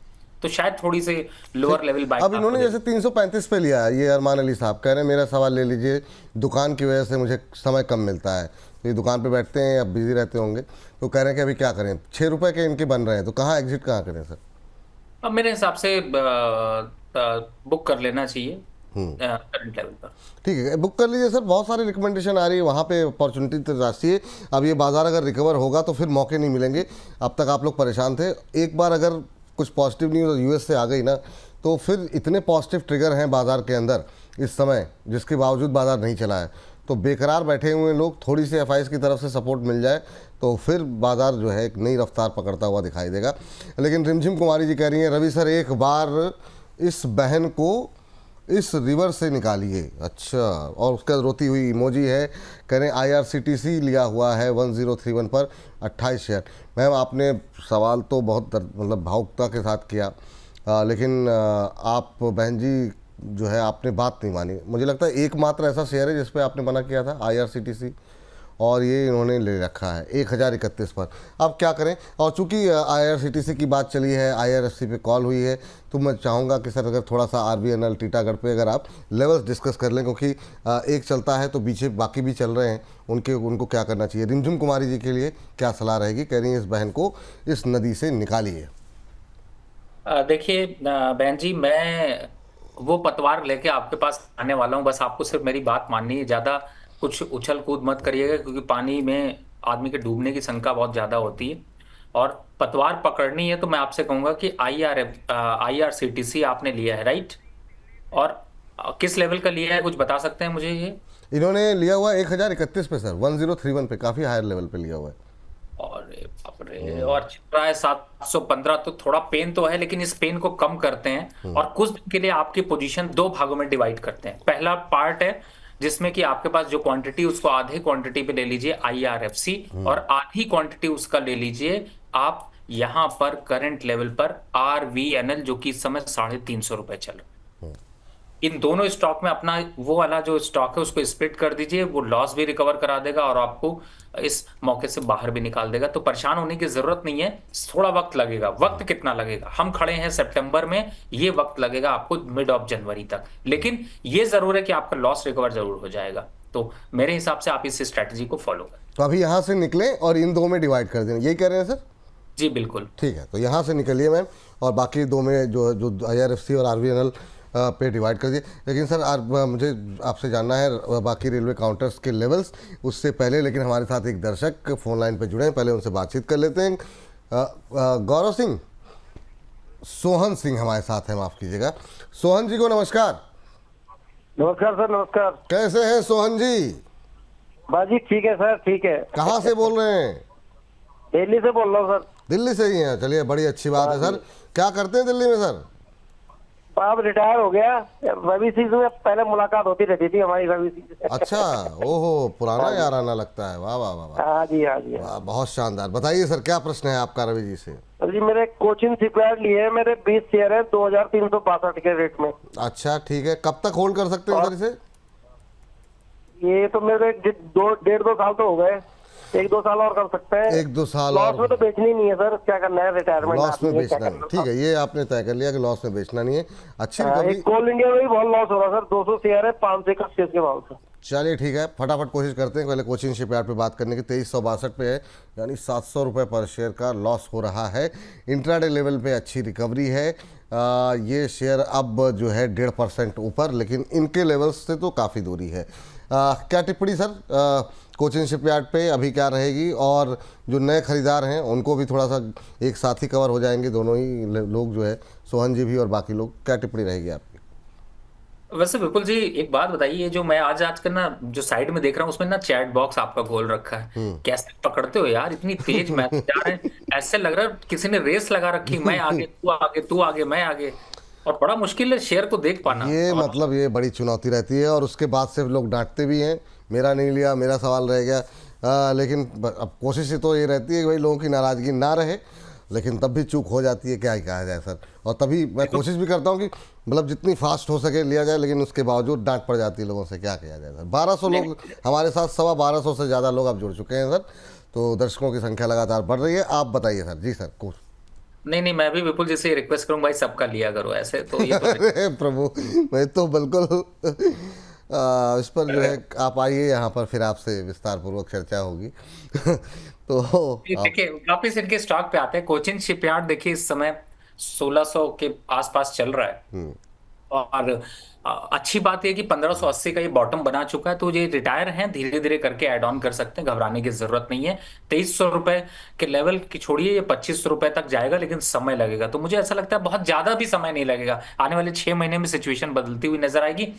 तो शायद थोड़ी सी लोअर लेवल बाय। अब इन्होंने जैसे 335 पे लिया है, ये अरमान अली साहब कह रहे हैं मेरा सवाल ले लीजिए, दुकान की वजह से मुझे समय कम मिलता है। तो ये दुकान पे बैठते हैं, अब बिजी रहते होंगे, तो कह रहे हैं कि अभी क्या करें, 6 रुपए के इनके बन रहे हैं, तो कहाँ एग्जिट कहाँ करें सर? अब मेरे हिसाब से बुक कर लेना चाहिए करंट लेवल पर। ठीक है, बुक कर लीजिए सर। बहुत सारी रिकमेंडेशन आ रही है, वहाँ पे अपॉर्चुनिटी तो राशि है। अब ये बाजार अगर रिकवर होगा तो फिर मौके नहीं मिलेंगे। अब तक आप लोग परेशान थे, एक बार अगर कुछ पॉजिटिव न्यूज़ यूएस से आ गई ना, तो फिर इतने पॉजिटिव ट्रिगर हैं बाजार के अंदर इस समय, जिसके बावजूद बाजार नहीं चला है। तो बेकरार बैठे हुए लोग, थोड़ी सी एफआईएस की तरफ से सपोर्ट मिल जाए तो फिर बाजार जो है एक नई रफ्तार पकड़ता हुआ दिखाई देगा। लेकिन रिमझिम कुमारी जी कह रही हैं रवि सर एक बार इस बहन को इस रिवर से निकालिए। अच्छा, और उसका रोती हुई इमोजी है। कह रहे हैं आईआरसीटीसी लिया हुआ है 1031 पर 28 शेयर। मैम आपने सवाल तो बहुत मतलब भावुकता के साथ किया, लेकिन आप बहन जी जो है आपने बात नहीं मानी। मुझे लगता है एकमात्र ऐसा शेयर है जिस पे आपने मना किया था, आईआरसीटीसी, और ये इन्होंने ले रखा है 1031 पर। अब क्या करें, और चूंकि आईआरसीटीसी की बात चली है, आईआरएफसी पे कॉल हुई है, तो मैं चाहूँगा कि सर अगर थोड़ा सा आरबीएनएल टीटागढ़ पे अगर आप लेवल्स डिस्कस कर लें, क्योंकि एक चलता है तो पीछे बाकी भी चल रहे हैं, उनको क्या करना चाहिए। रिमझिम कुमारी जी के लिए क्या सलाह रहेगी? कह रही हैं इस बहन को इस नदी से निकालिए। देखिए बहन जी, मैं वो पतवार लेके आपके पास आने वाला हूँ, बस आपको सिर्फ मेरी बात माननी है। ज्यादा कुछ उछल कूद मत करिएगा, क्योंकि पानी में आदमी के डूबने की शंका बहुत ज्यादा होती है। और पतवार पकड़नी है तो मैं आपसे कहूंगा कि आईआरसीटीसी आपने लिया है, राइट? और किस लेवल का लिया है, कुछ बता सकते हैं मुझे ये? इन्होंने लिया हुआ 1031 पे सर, 1031 पे, काफ़ी हायर लेवल पे लिया हुआ है। और बाप रे, और चल रहा है 715। तो थोड़ा पेन तो है, लेकिन इस पेन को कम करते हैं और कुछ दिन के लिए आपकी पोजीशन दो भागों में डिवाइड करते हैं। पहला पार्ट है जिसमें कि आपके पास जो क्वांटिटी, उसको आधे क्वांटिटी पे ले लीजिए आईआरएफसी, और आधी क्वांटिटी उसका ले लीजिए आप यहां पर करंट लेवल पर आरवीएनएल, जो कि इस समय 350 रुपए चल रहा है। इन दोनों स्टॉक में अपना वो वाला जो स्टॉक है उसको स्प्लिट कर दीजिए, वो लॉस भी रिकवर करा देगा और आपको इस मौके से बाहर भी निकाल देगा। तो परेशान होने की जरूरत नहीं है, थोड़ा वक्त लगेगा। वक्त कितना लगेगा? हम खड़े हैं सितंबर में, ये वक्त लगेगा आपको मिड ऑफ जनवरी तक, लेकिन ये जरूर है कि आपका लॉस रिकवर जरूर हो जाएगा। तो मेरे हिसाब से आप इस स्ट्रेटजी को फॉलो करें। तो अभी यहाँ से निकलें और इन दो में डिवाइड कर दें, यही कह रहे हैं सर? जी बिल्कुल, ठीक है, तो यहाँ से निकलिए मैम, और बाकी दो में जो आईआरएफसी और आरवीएनएल पे डिवाइड कर दिए। लेकिन सर मुझे आपसे जानना है बाकी रेलवे काउंटर्स के लेवल्स, उससे पहले लेकिन हमारे साथ एक दर्शक फ़ोन लाइन पे जुड़े हैं, पहले उनसे बातचीत कर लेते हैं। गौरव सिंह, सोहन सिंह हमारे साथ हैं, माफ़ कीजिएगा। सोहन जी को नमस्कार। नमस्कार सर, नमस्कार। कैसे हैं सोहन जी? बाजी ठीक है सर, ठीक है। कहाँ से बोल रहे हैं? दिल्ली से बोल रहा हूँ सर। दिल्ली से ही हैं, चलिए बड़ी अच्छी बात है सर। क्या करते हैं दिल्ली में सर? अब रिटायर हो गया। रवि सिंह से पहले मुलाकात होती रहती थी हमारी रवि सिंह से। अच्छा, ओहो, पुराना याराना लगता है। वाह वाह वाह वाह हाँ जी, हाँ जी, हाँ। वाह, बहुत शानदार। बताइए सर, क्या प्रश्न है आपका रवि जी से? तो जी मेरे कोचिंग शिपयार्ड लिए हैं, मेरे 20 शेयर है 2362 के रेट में। अच्छा ठीक है, कब तक होल्ड कर सकते हैं सर इसे? ये तो मेरे 2.5 साल तो हो गए, 1-2 साल और कर सकते हैं। 1-2 साल लॉस और? में तो बेचनी नहीं है सर, क्या करना है, रिटायरमेंट लॉस में बेचना नहीं, ठीक है, ये आपने तय कर लिया कि लॉस में बेचना नहीं है। अच्छी एक रिकवरी। कोल इंडिया में भी बहुत लॉस हो रहा है सर, 200 शेयर है 561 के भाव से। चलिए ठीक है, फटाफट कोशिश करते हैं। पहले कोचिन शिपयार्ड पे बात करने की। 2362 पे है, यानी 700 रुपये पर शेयर का लॉस हो रहा है। इंट्राडे लेवल पे अच्छी रिकवरी है। ये शेयर अब जो है 1.5% ऊपर, लेकिन इनके लेवल्स से तो काफ़ी दूरी है। क्या टिप्पणी सर कोचिन शिपयार्ड पे अभी क्या रहेगी, और जो नए खरीदार हैं उनको भी थोड़ा सा एक साथ ही कवर हो जाएंगे दोनों ही लोग जो है, सोहन जी भी और बाकी लोग, क्या टिप्पणी रहेगी आपकी? वैसे विपुल जी एक बात बताइए, जो मैं आजकल ना जो साइड में देख रहा हूँ उसमें ना चैट बॉक्स आपका खोल रखा है, कैसे पकड़ते हो यार, इतनी तेज मैसेज जा रहे हैं, ऐसे लग रहा है किसी ने रेस लगा रखी, मैं आगे तू आगे तू आगे मैं आगे, और बड़ा मुश्किल है शेयर को देख पाना। ये और मतलब ये बड़ी चुनौती रहती है, और उसके बाद से लोग डांटते भी हैं, मेरा नहीं लिया, मेरा सवाल रह गया। लेकिन अब कोशिश तो ये रहती है कि भाई लोगों की नाराज़गी ना रहे, लेकिन तब भी चूक हो जाती है, क्या ही कहा जाए सर। और तभी मैं कोशिश भी करता हूँ कि मतलब जितनी फास्ट हो सके लिया जाए, लेकिन उसके बावजूद डांट पड़ जाती है लोगों से, क्या किया जाए सर। 1200 लोग हमारे साथ, 1250 से ज़्यादा लोग अब जुड़ चुके हैं सर, तो दर्शकों की संख्या लगातार बढ़ रही है। आप बताइए सर। जी सर, कुछ नहीं, मैं भी विपुल जी से रिक्वेस्ट करूँ भाई, सबका लिया करो ऐसे, तो ये तो अरे प्रभु, मैं तो बिल्कुल इस पर जो है आप आइए यहाँ पर, फिर आपसे विस्तार पूर्वक चर्चा होगी। तो आप देखिए वापिस इनके स्टॉक पे आते हैं। कोचिन शिपयार्ड देखिए इस समय 1600 के आसपास चल रहा है, और अच्छी बात यह कि 1580 का ये बॉटम बना चुका है, तो ये रिटायर हैं, धीरे धीरे करके ऐड ऑन कर सकते हैं, घबराने की जरूरत नहीं है। 2300 रुपए के लेवल की छोड़िए, ये 2500 रुपए तक जाएगा, लेकिन समय लगेगा। तो मुझे ऐसा लगता है बहुत ज्यादा भी समय नहीं लगेगा, आने वाले 6 महीने में सिचुएशन बदलती हुई नजर आएगी।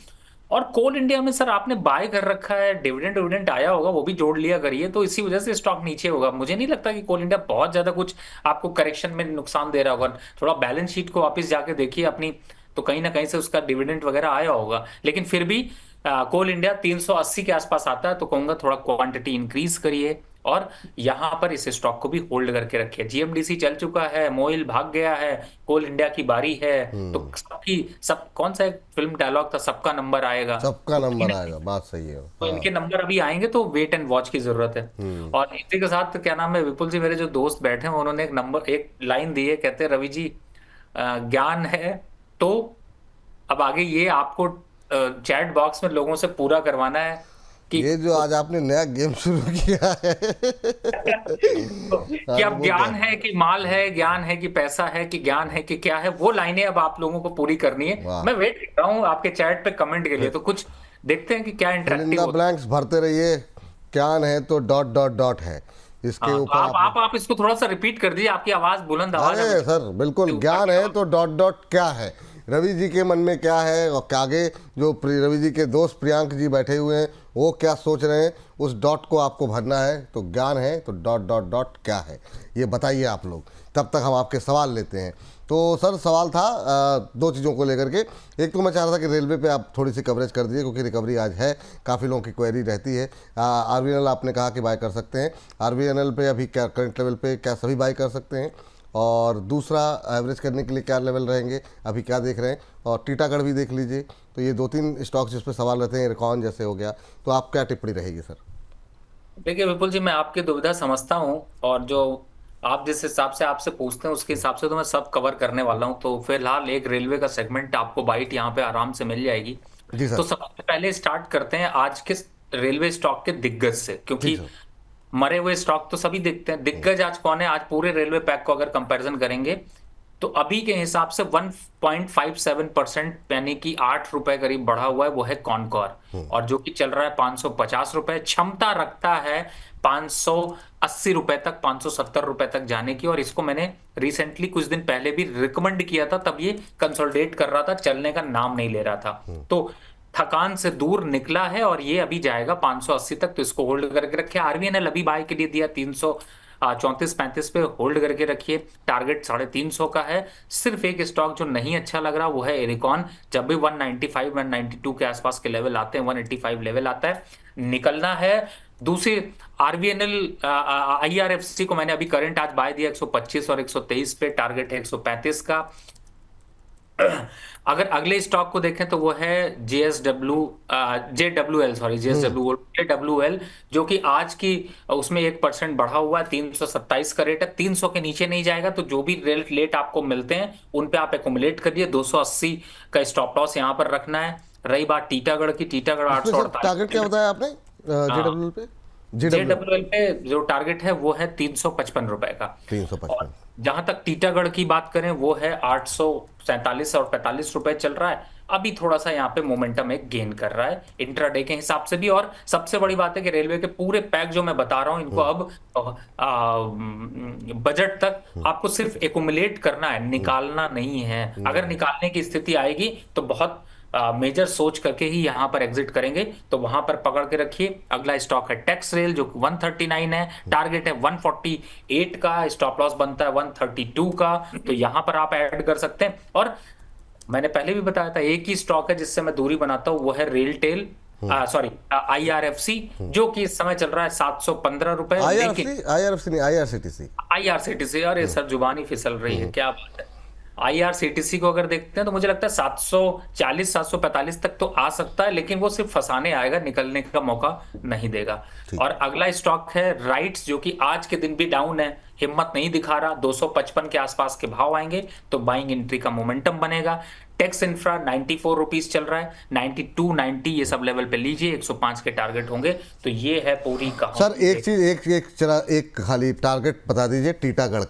और कोल इंडिया में सर आपने बाय कर रखा है, डिविडेंड आया होगा, वो भी जोड़ लिया करिए, तो इसी वजह से स्टॉक नीचे होगा। मुझे नहीं लगता कि कोल इंडिया बहुत ज्यादा कुछ आपको करेक्शन में नुकसान दे रहा होगा। थोड़ा बैलेंस शीट को वापस जाके देखिए अपनी, तो कहीं ना कहीं से उसका डिविडेंड वगैरह आया होगा। लेकिन फिर भी कोल इंडिया 380 के आसपास आता है, तो कहूंगा थोड़ा क्वांटिटी इंक्रीज करिए, और यहां पर इस स्टॉक को भी होल्ड करके रखिए। जीएमडीसी चल चुका है, मोइल भाग गया है, कोल इंडिया की बारी है, तो सब कौन सा एक फिल्म डायलॉग था, सबका नंबर आएगा, सबका तो नंबर आएगा, बात सही है। तो हाँ। इनके नंबर अभी आएंगे, तो वेट एंड वॉच की जरूरत है। और इसी के साथ क्या नाम है विपुल जी, मेरे जो दोस्त बैठे हैं उन्होंने एक लाइन दी है, कहते हैं रवि जी ज्ञान है, तो अब आगे ये आपको चैट बॉक्स में लोगों से पूरा करवाना है कि ये जो आज आपने नया गेम शुरू किया है कि आज अब वो ज्ञान है कि माल है, ज्ञान है कि पैसा है, कि ज्ञान है कि क्या है, वो लाइनें अब आप लोगों को पूरी करनी है। वाह। मैं वेट कर रहा हूँ आपके चैट पे कमेंट के लिए, तो कुछ देखते हैं कि क्या फिल इन इंटरेक्टिव द होता ब्लैंक्स भरते रहिए। ज्ञान है तो डॉट डॉट डॉट है, है। इसके हाँ, तो ऊपर आप इसको थोड़ा सा रिपीट कर दीजिए, आपकी आवाज बुलंद आवाज है, अरे मुझे सर बिल्कुल, ऊपर ज्ञान की है आवाज। तो डॉट डॉट क्या है, रवि जी के मन में क्या है, और आगे जो रवि जी के दोस्त प्रियांक जी बैठे हुए हैं वो क्या सोच रहे हैं, उस डॉट को आपको भरना है। तो ज्ञान है तो डॉट डॉट डॉट क्या है, ये बताइए आप लोग, तब तक हम आपके सवाल लेते हैं। तो सर सवाल था दो चीज़ों को लेकर के। एक तो मैं चाह रहा था कि रेलवे पे आप थोड़ी सी कवरेज कर दीजिए, क्योंकि रिकवरी आज है, काफ़ी लोगों की क्वेरी रहती है। आरवीएनएल आपने कहा कि बाय कर सकते हैं, आरवीएनएल पे अभी क्या करंट लेवल पे क्या सभी बाय कर सकते हैं, और दूसरा एवरेज करने के लिए क्या लेवल रहेंगे, अभी क्या देख रहे हैं, और टीटागढ़ भी देख लीजिए। तो ये 2-3 स्टॉक्स जिस पे सवाल रहते हैं, रिकॉन जैसे हो गया, तो आप क्या टिप्पणी रहेगी सर? देखिए विपुल जी, मैं आपकी दुविधा समझता हूँ, और जो आप जिस हिसाब से आपसे पूछते हैं उसके हिसाब से तो मैं सब कवर करने वाला हूँ। तो फिलहाल एक रेलवे का सेगमेंट आपको बाइट यहाँ पे आराम से मिल जाएगी। जी तो सर। सबसे पहले स्टार्ट करते हैं आज के रेलवे स्टॉक के दिग्गज से, जी क्योंकि सर। मरे हुए स्टॉक तो सभी देखते हैं, दिग्गज आज कौन है, आज पूरे रेलवे पैक को अगर कंपैरिजन करेंगे तो अभी के हिसाब से 1.57% यानी कि 8 रुपए करीब बढ़ा हुआ है, वो है कॉनकॉर, और जो कि चल रहा है 550 रुपए, क्षमता रखता है 580 रुपए तक, 570 रुपए तक जाने की। और इसको मैंने रिसेंटली कुछ दिन पहले भी रिकमेंड किया था, तब ये कंसोलिडेट कर रहा था, चलने का नाम नहीं ले रहा था, तो थकान से दूर निकला है, और ये अभी जाएगा 580 तक, तो इसको होल्ड करके रखे। आरबीएनएल अभी बाय के लिए दिया 34-35 पे होल्ड करके रखिए। टारगेट 350 का है। सिर्फ एक स्टॉक जो नहीं अच्छा लग रहा वो है एरिकॉन। जब भी 195 192 के आसपास के लेवल आते हैं, 185 लेवल आता है, निकलना है। दूसरी आरबीएनएल आईआरएफसी को मैंने अभी करंट आज बाय दिया 125 और 123 पे, टारगेट है 135 का। अगर अगले स्टॉक को देखें तो वो है जेडब्ल्यूएल, जो कि आज की उसमें 1% बढ़ा हुआ है, 327 का रेट है। 300 के नीचे नहीं जाएगा तो जो भी रेट आपको मिलते हैं उन पे आप एकुमुलेट करिए। 280 का स्टॉप लॉस यहाँ पर रखना है। रही बात टीटागढ़ की, टीटागढ़ इसमें सर 848 टारगेट क्या बताया आपने जेडब्ल्यू पे? जेडब्ल्यूएल पे जो टारगेट है वो है 355 रुपए का। 355। जहां तक टीटागढ़ की बात करें वो है 847 और 45 रुपए चल रहा है। अभी थोड़ा सा यहाँ पे मोमेंटम एक गेन कर रहा है इंट्राडे के हिसाब से भी। और सबसे बड़ी बात है कि रेलवे के पूरे पैक जो मैं बता रहा हूँ इनको अब बजट तक आपको सिर्फ एकुमुलेट करना है, निकालना नहीं है। अगर निकालने की स्थिति आएगी तो बहुत मेजर सोच करके ही यहां पर एग्जिट करेंगे, तो वहां पर पकड़ के रखिए। अगला स्टॉक है टेक्स रेल जो 139 है, टारगेट है 148 का, स्टॉप लॉस बनता है 132 का, तो यहां पर आप ऐड कर सकते हैं। और मैंने पहले भी बताया था एक ही स्टॉक है जिससे मैं दूरी बनाता हूं, वो है रेलटेल, सॉरी आईआरएफसी, जो कि इस समय चल रहा है 715 रुपए। आईआरएफसी नहीं, आईआरसीटीसी। आईआरसीटीसी, अरे सर जुबानी फिसल रही है, क्या बात है। आईआरसीटीसी को अगर देखते हैं तो मुझे लगता है 740 745 तक तो आ सकता है, लेकिन वो सिर्फ फंसाने आएगा, निकलने का मौका नहीं देगा। और अगला स्टॉक है राइट्स, जो कि आज के दिन भी डाउन है, हिम्मत नहीं दिखा रहा। 255 के आसपास के भाव आएंगे तो बाइंग एंट्री का मोमेंटम बनेगा। टेक्स इंफ्रा 94 रुपीज चल रहा है, 92 90 ये सब लेवल पे लीजिए, 105 के टारगेट होंगे। तो ये है पूरी कहानी। सर एक चीज एक खाली टारगेट बता दीजिए टीटागढ़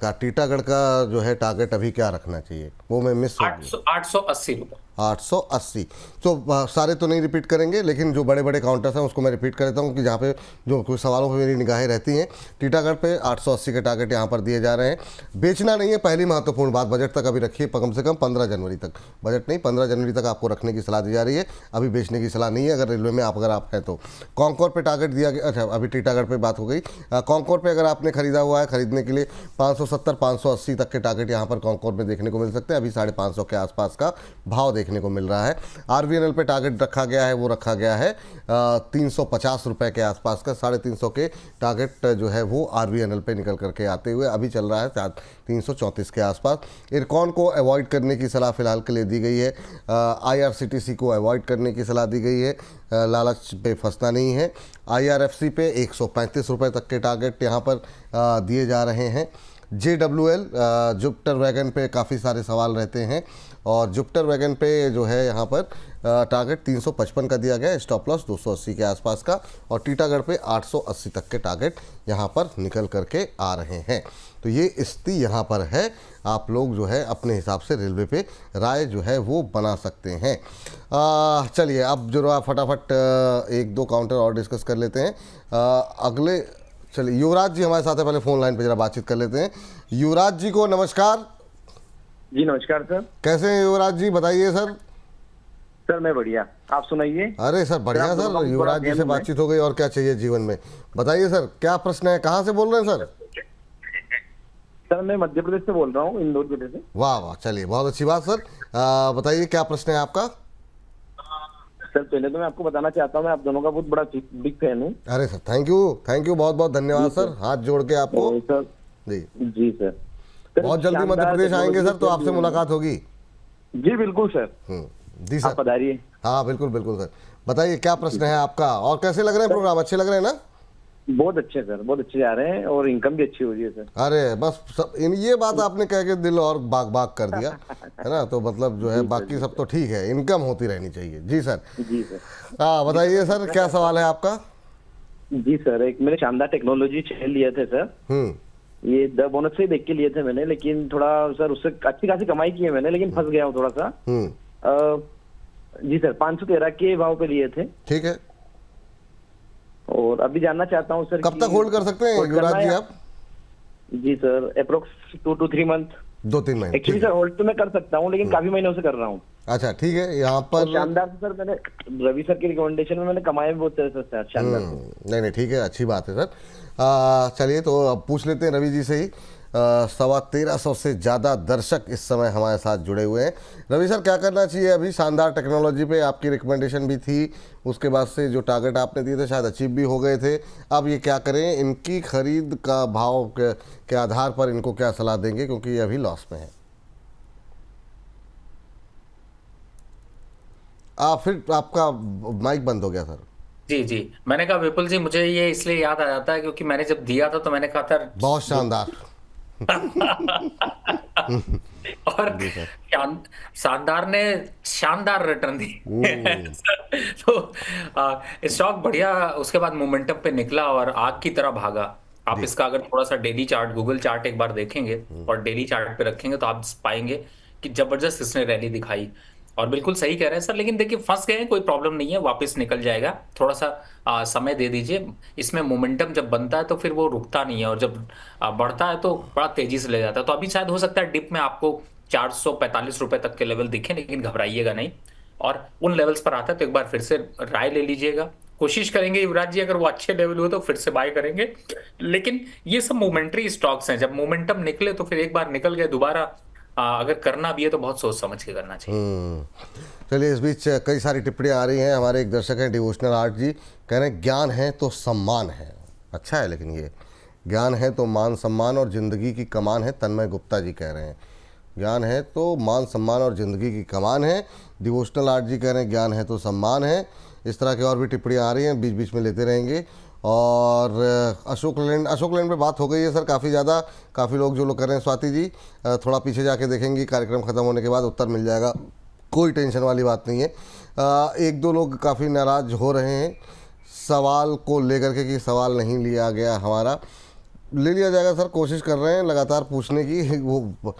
का जो है टारगेट अभी क्या रखना चाहिए, वो मैं मिस हो गया। 880 रुपए। 880। तो सारे तो नहीं रिपीट करेंगे, लेकिन जो बड़े बड़े काउंटर्स हैं उसको मैं रिपीट कर देता हूँ कि जहाँ पे जो कुछ सवालों पे मेरी निगाहें रहती हैं। टीटागढ़ पे 880 के टारगेट यहाँ पर दिए जा रहे हैं। बेचना नहीं है, पहली महत्वपूर्ण बात, बजट तक अभी रखिए, कम से कम 15 जनवरी तक, बजट नहीं 15 जनवरी तक आपको रखने की सलाह दी जा रही है, अभी बेचने की सलाह नहीं है अगर रेलवे में अगर आप हैं तो। कॉन्कोर पे टारगेट दिया गया, अच्छा अभी टीटागढ़ पे बात हो गई। कॉन्कोर पे अगर आपने खरीदा हुआ है, खरीदने के लिए 570 580 तक के टारगेट यहाँ पर कॉन्कोर में देखने को मिल सकते हैं। अभी 550 के आसपास का भाव देखने को मिल रहा है। आरबीएनएल पे टारगेट रखा गया है, वो रखा गया है 350 रुपए के आसपास का। 350 के टारगेट जो है वो आरबीएनएल पे निकल करके आते हुए अभी चल रहा है 334 के आसपास। इरकॉन को अवॉइड करने की सलाह फिलहाल के लिए दी गई है। आईआरसीटीसी को अवॉइड करने की सलाह दी गई है, लालच पे फंसना नहीं है। आईआरएफसी पे 135 रुपये तक के टारगेट यहाँ पर दिए जा रहे हैं। जेडब्ल्यूएल जुपिटर वैगन पे काफ़ी सारे सवाल रहते हैं, और जुपिटर वैगन पे जो है यहाँ पर टारगेट 355 का दिया गया है, स्टॉप लॉस 280 के आसपास का, और टीटागढ़ पे 880 तक के टारगेट यहाँ पर निकल करके आ रहे हैं। तो ये स्थिति यहाँ पर है, आप लोग जो है अपने हिसाब से रेलवे पे राय जो है वो बना सकते हैं। चलिए अब जो है फटाफट एक दो काउंटर और डिस्कस कर लेते हैं। अगले चलिए युवराज जी हमारे साथ है, पहले फ़ोन लाइन पे जरा बातचीत कर लेते हैं। युवराज जी को नमस्कार। जी नमस्कार सर। कैसे हैं युवराज जी, बताइए सर। सर मैं बढ़िया, आप सुनाइए। अरे सर बढ़िया सर, युवराज जी से बातचीत हो गई, और क्या चाहिए जीवन में, बताइए सर क्या प्रश्न है, कहाँ से बोल रहे हैं सर? सर मैं मध्य प्रदेश से बोल रहा हूँ, इंदौर जिले से। वाह वाह, चलिए बहुत अच्छी बात सर। बताइए क्या प्रश्न है आपका? सर पहले तो मैं आपको बताना चाहता हूँ, मैं आप दोनों का बहुत बड़ा बिग फैन हूँ। अरे सर थैंक यू, बहुत बहुत धन्यवाद सर, हाथ जोड़ के आपको। सर जी जी सर, बहुत जल्दी मध्य प्रदेश आएंगे सर, तो आपसे मुलाकात होगी। जी बिल्कुल सर। जी आप सर पधारिए। हाँ बिल्कुल बिल्कुल सर, बताइए क्या प्रश्न है आपका, और कैसे लग रहे हैं प्रोग्राम, अच्छे लग रहे हैं ना? बहुत अच्छे सर, बहुत अच्छे जा रहे हैं, और इनकम भी अच्छी हो रही है सर। अरे बस ये बात आपने कह के दिल और बाग कर दिया है ना, तो मतलब जो है बाकी सब तो ठीक है, इनकम होती रहनी चाहिए। जी सर। जी सर। हाँ बताइए सर क्या सवाल है आपका? जी सर, एक मैंने शानदार टेक्नोलॉजी शेयर लिए थे सर, ये द बोनस से देख के लिए थे मैंने, लेकिन थोड़ा सर उससे अच्छी खासी कमाई की है मैंने, लेकिन फंस गया हूँ थोड़ा सा। जी सर, 513 के भाव पे लिए थे। ठीक है, और अभी जानना चाहता हूँ सर कब तक होल्ड कर सकते हैं युवराज जी आप? जी सर, अप्रोक्स 2 to 3 मंथ। 2-3 महीने। एक्चुअली सर होल्ड तो मैं कर सकता हूँ, लेकिन काफी महीनों से कर रहा हूँ। अच्छा ठीक है, यहाँ और पर शानदार से सर मैंने रवि सर की रिकमेंडेशन में मैंने कमाए भी बहुत तरह से सर शानदार से। नहीं नहीं ठीक है, अच्छी बात है सर। चलिए तो अब पूछ लेते हैं रवि जी से ही। 1350 से ज़्यादा दर्शक इस समय हमारे साथ जुड़े हुए हैं। रवि सर, क्या करना चाहिए अभी? शानदार टेक्नोलॉजी पे आपकी रिकमेंडेशन भी थी, उसके बाद से जो टारगेट आपने दिए थे शायद अचीव भी हो गए थे। अब ये क्या करें? इनकी खरीद का भाव के आधार पर इनको क्या सलाह देंगे, क्योंकि ये अभी लॉस में है? फिर आपका माइक बंद हो गया सर। जी जी, मैंने कहा विपुल जी, मुझे ये इसलिए याद आ जाता है क्योंकि मैंने जब दिया था तो मैंने कहा था बहुत शानदार। और जी सर। शानदार ने शानदार रिटर्न दी। हम्म। तो स्टॉक बढ़िया उसके बाद मोमेंटम पे निकला और आग की तरह भागा। आप जी। इसका अगर थोड़ा सा डेली चार्ट, गूगल चार्ट एक बार देखेंगे और डेली चार्ट पे रखेंगे तो आप पाएंगे कि जबरदस्त इसने रैली दिखाई। और बिल्कुल सही कह रहे हैं सर, लेकिन देखिए फंस गए हैं, कोई प्रॉब्लम नहीं है, वापस निकल जाएगा। थोड़ा सा समय दे दीजिए। इसमें मोमेंटम जब बनता है तो फिर वो रुकता नहीं है, और जब बढ़ता है तो बड़ा तेजी से ले जाता है। तो अभी शायद हो सकता है डिप में आपको 445 रुपए तक के लेवल दिखे, लेकिन घबराइएगा नहीं। और उन लेवल्स पर आता है तो एक बार फिर से राय ले लीजिएगा। कोशिश करेंगे युवराज जी, अगर वो अच्छे लेवल हुए तो फिर से बाय करेंगे। लेकिन ये सब मोमेंट्री स्टॉक्स हैं, जब मोमेंटम निकले तो फिर एक बार निकल गए, दोबारा अगर करना भी है तो बहुत सोच समझ के करना चाहिए। चलिए, इस बीच कई सारी टिप्पणियाँ आ रही हैं। हमारे एक दर्शक हैं डिवोशनल आर्ट जी, कह रहे हैं ज्ञान है तो सम्मान है। अच्छा है, लेकिन ये ज्ञान है तो मान सम्मान और ज़िंदगी की कमान है। तन्मय गुप्ता जी कह रहे हैं ज्ञान है तो मान सम्मान और ज़िंदगी की कमान है। डिवोशनल आर्ट जी कह रहे हैं ज्ञान है तो सम्मान है। इस तरह की और भी टिप्पणियाँ आ रही हैं, बीच बीच में लेते रहेंगे। और अशोक लैंड पे बात हो गई है सर काफ़ी ज़्यादा। काफ़ी लोग जो लोग कर रहे हैं, स्वाति जी थोड़ा पीछे जाके देखेंगी, कार्यक्रम ख़त्म होने के बाद उत्तर मिल जाएगा, कोई टेंशन वाली बात नहीं है। एक दो लोग काफ़ी नाराज़ हो रहे हैं सवाल को लेकर के कि सवाल नहीं लिया गया हमारा। ले लिया जाएगा सर, कोशिश कर रहे हैं लगातार पूछने की। वो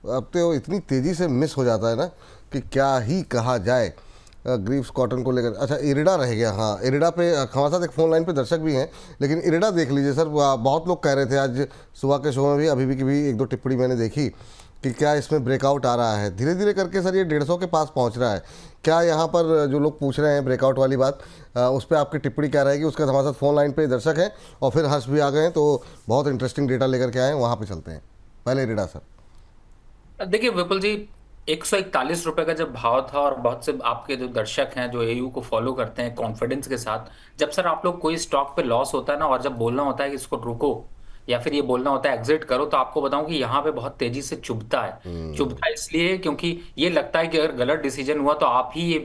अब तो इतनी तेज़ी से मिस हो जाता है ना कि क्या ही कहा जाए। ग्रीव्स कॉटन को लेकर, अच्छा इरिडा रह गया। हाँ, इरिडा पे हमारे साथ एक फ़ोन लाइन पे दर्शक भी हैं, लेकिन इरिडा देख लीजिए सर। बहुत लोग कह रहे थे आज सुबह के शो में भी, अभी भी एक दो टिप्पणी मैंने देखी कि क्या इसमें ब्रेकआउट आ रहा है। धीरे धीरे करके सर ये 150 के पास पहुंच रहा है। क्या यहाँ पर जो लोग पूछ रहे हैं ब्रेकआउट वाली बात, उस पर आपकी टिप्पणी क्या रहेगी? उसके बाद हमारे साथ फ़ोन लाइन पे दर्शक हैं और फिर हर्ष भी आ गए हैं, तो बहुत इंटरेस्टिंग डेटा लेकर के आए हैं, वहाँ पर चलते हैं। पहले इरिडा सर। देखिए विपुल जी, 141 रुपए का जब भाव था, और बहुत से आपके जो दर्शक हैं जो एयू को फॉलो करते हैं कॉन्फिडेंस के साथ, जब सर आप लोग कोई स्टॉक पे लॉस होता है ना, और जब बोलना होता है कि इसको रुको या फिर ये बोलना होता है एग्जिट करो, तो आपको बताऊं कि यहाँ पे बहुत तेजी से चुभता है। चुभता है इसलिए क्योंकि ये लगता है कि अगर गलत डिसीजन हुआ तो आप ही ये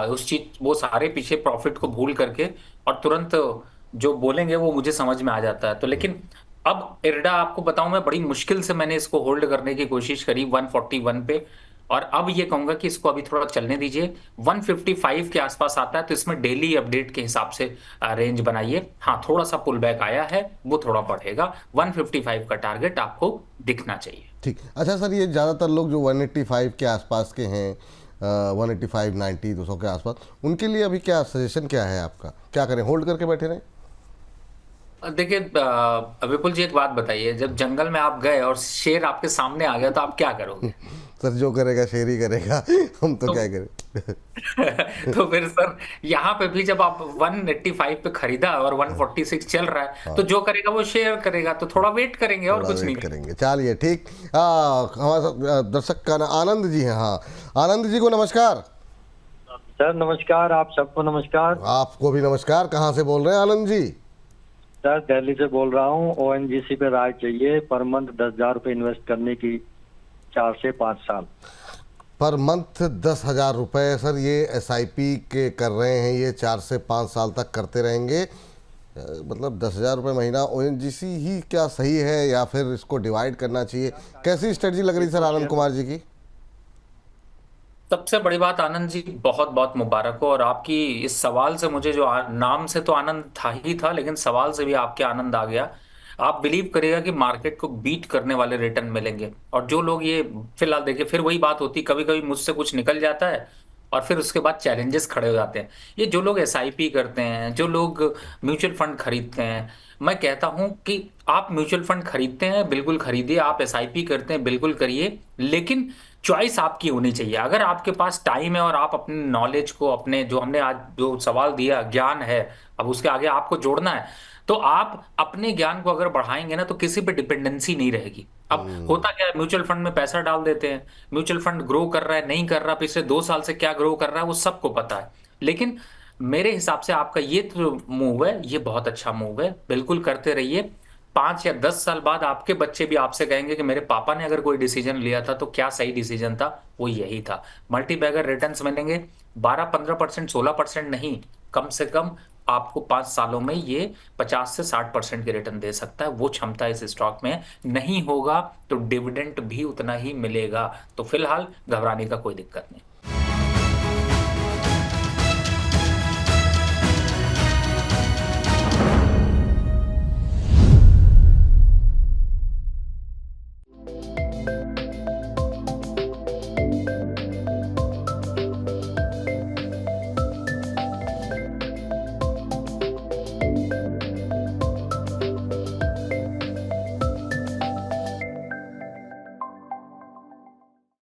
उस चीज, वो सारे पीछे प्रॉफिट को भूल करके और तुरंत जो बोलेंगे वो मुझे समझ में आ जाता है। तो लेकिन अब इरडा आपको बताऊं, मैं बड़ी मुश्किल से मैंने इसको होल्ड करने की कोशिश करी 141 पे, और अब ये कहूंगा कि इसको अभी थोड़ा चलने दीजिए। 155 के आसपास आता है तो इसमें डेली अपडेट के हिसाब से रेंज बनाइए। हाँ, थोड़ा सा पुल बैक आया है, वो थोड़ा बढ़ेगा। 155 का टारगेट आपको दिखना चाहिए। ठीक। अच्छा सर, ये ज़्यादातर लोग जो 185 के आसपास के हैं, 185, 90, 200 के आसपास, उनके लिए अभी क्या सजेशन क्या है आपका? क्या करें, होल्ड करके बैठे रहें? देखिए विपुल जी, एक बात बताइए, जब जंगल में आप गए और शेर आपके सामने आ गया तो आप क्या करोगे? सर जो करेगा शेर ही करेगा, हम तो तो क्या करें। तो फिर सर यहाँ पे भी जब आप 185 पे खरीदा और 146 चल रहा है, तो जो करेगा वो शेयर करेगा, तो थोड़ा वेट करेंगे और थोड़ा कुछ वेट नहीं करेंगे। चलिए ठीक। हमारे साथ दर्शक का ना आनंद जी हैं। हाँ, आनंद जी को नमस्कार। सर नमस्कार, आप सबको नमस्कार। आपको भी नमस्कार। कहाँ से बोल रहे हैं आनंद जी? सर दिल्ली से बोल रहा हूँ। ओएनजीसी पे राय चाहिए, पर मंथ 10,000 रुपए इन्वेस्ट करने की, 4 से 5 साल। पर मंथ 10,000 रुपये सर, ये SIP के कर रहे हैं, ये 4 से 5 साल तक करते रहेंगे। मतलब 10,000 रुपये महीना। ONGC ही क्या सही है या फिर इसको डिवाइड करना चाहिए? कैसी स्ट्रेटजी लग रही सर आनंद कुमार जी की? सबसे बड़ी बात आनंद जी, बहुत बहुत मुबारक हो। और आपकी इस सवाल से मुझे जो नाम से तो आनंद था ही था, लेकिन सवाल से भी आपके आनंद आ गया। आप बिलीव करिएगा कि मार्केट को बीट करने वाले रिटर्न मिलेंगे। और जो लोग ये, फिलहाल देखिए फिर वही बात होती, कभी कभी मुझसे कुछ निकल जाता है और फिर उसके बाद चैलेंजेस खड़े हो जाते हैं। ये जो लोग एसआईपी करते हैं, जो लोग म्यूचुअल फंड खरीदते हैं, मैं कहता हूं कि आप म्यूचुअल फंड खरीदते हैं बिल्कुल खरीदिए, आप एसआईपी करते हैं बिल्कुल करिए, लेकिन चॉइस आपकी होनी चाहिए। अगर आपके पास टाइम है और आप अपने नॉलेज को, अपने जो हमने आज जो सवाल दिया ज्ञान है, अब उसके आगे आपको जोड़ना है, तो आप अपने ज्ञान को अगर बढ़ाएंगे ना तो किसी पे डिपेंडेंसी नहीं रहेगी। अब होता क्या है, म्यूचुअल फंड में पैसा डाल देते हैं, म्यूचुअल फंड ग्रो कर रहा है नहीं कर रहा, पिछले 2 साल से क्या ग्रो कर रहा है वो सबको पता है, लेकिन मेरे हिसाब से आपका ये जो मूव है ये बहुत अच्छा मूव है, बिल्कुल करते रहिए। 5 या 10 साल बाद आपके बच्चे भी आपसे कहेंगे कि मेरे पापा ने अगर कोई डिसीजन लिया था तो क्या सही डिसीजन था, वो यही था। मल्टी बैगर रिटर्न्स मिलेंगे 12-15%, 16% नहीं, कम से कम आपको 5 सालों में ये 50 से 60% के रिटर्न दे सकता है, वो क्षमता इस स्टॉक में है। नहीं होगा तो डिविडेंड भी उतना ही मिलेगा, तो फिलहाल घबराने का कोई दिक्कत नहीं।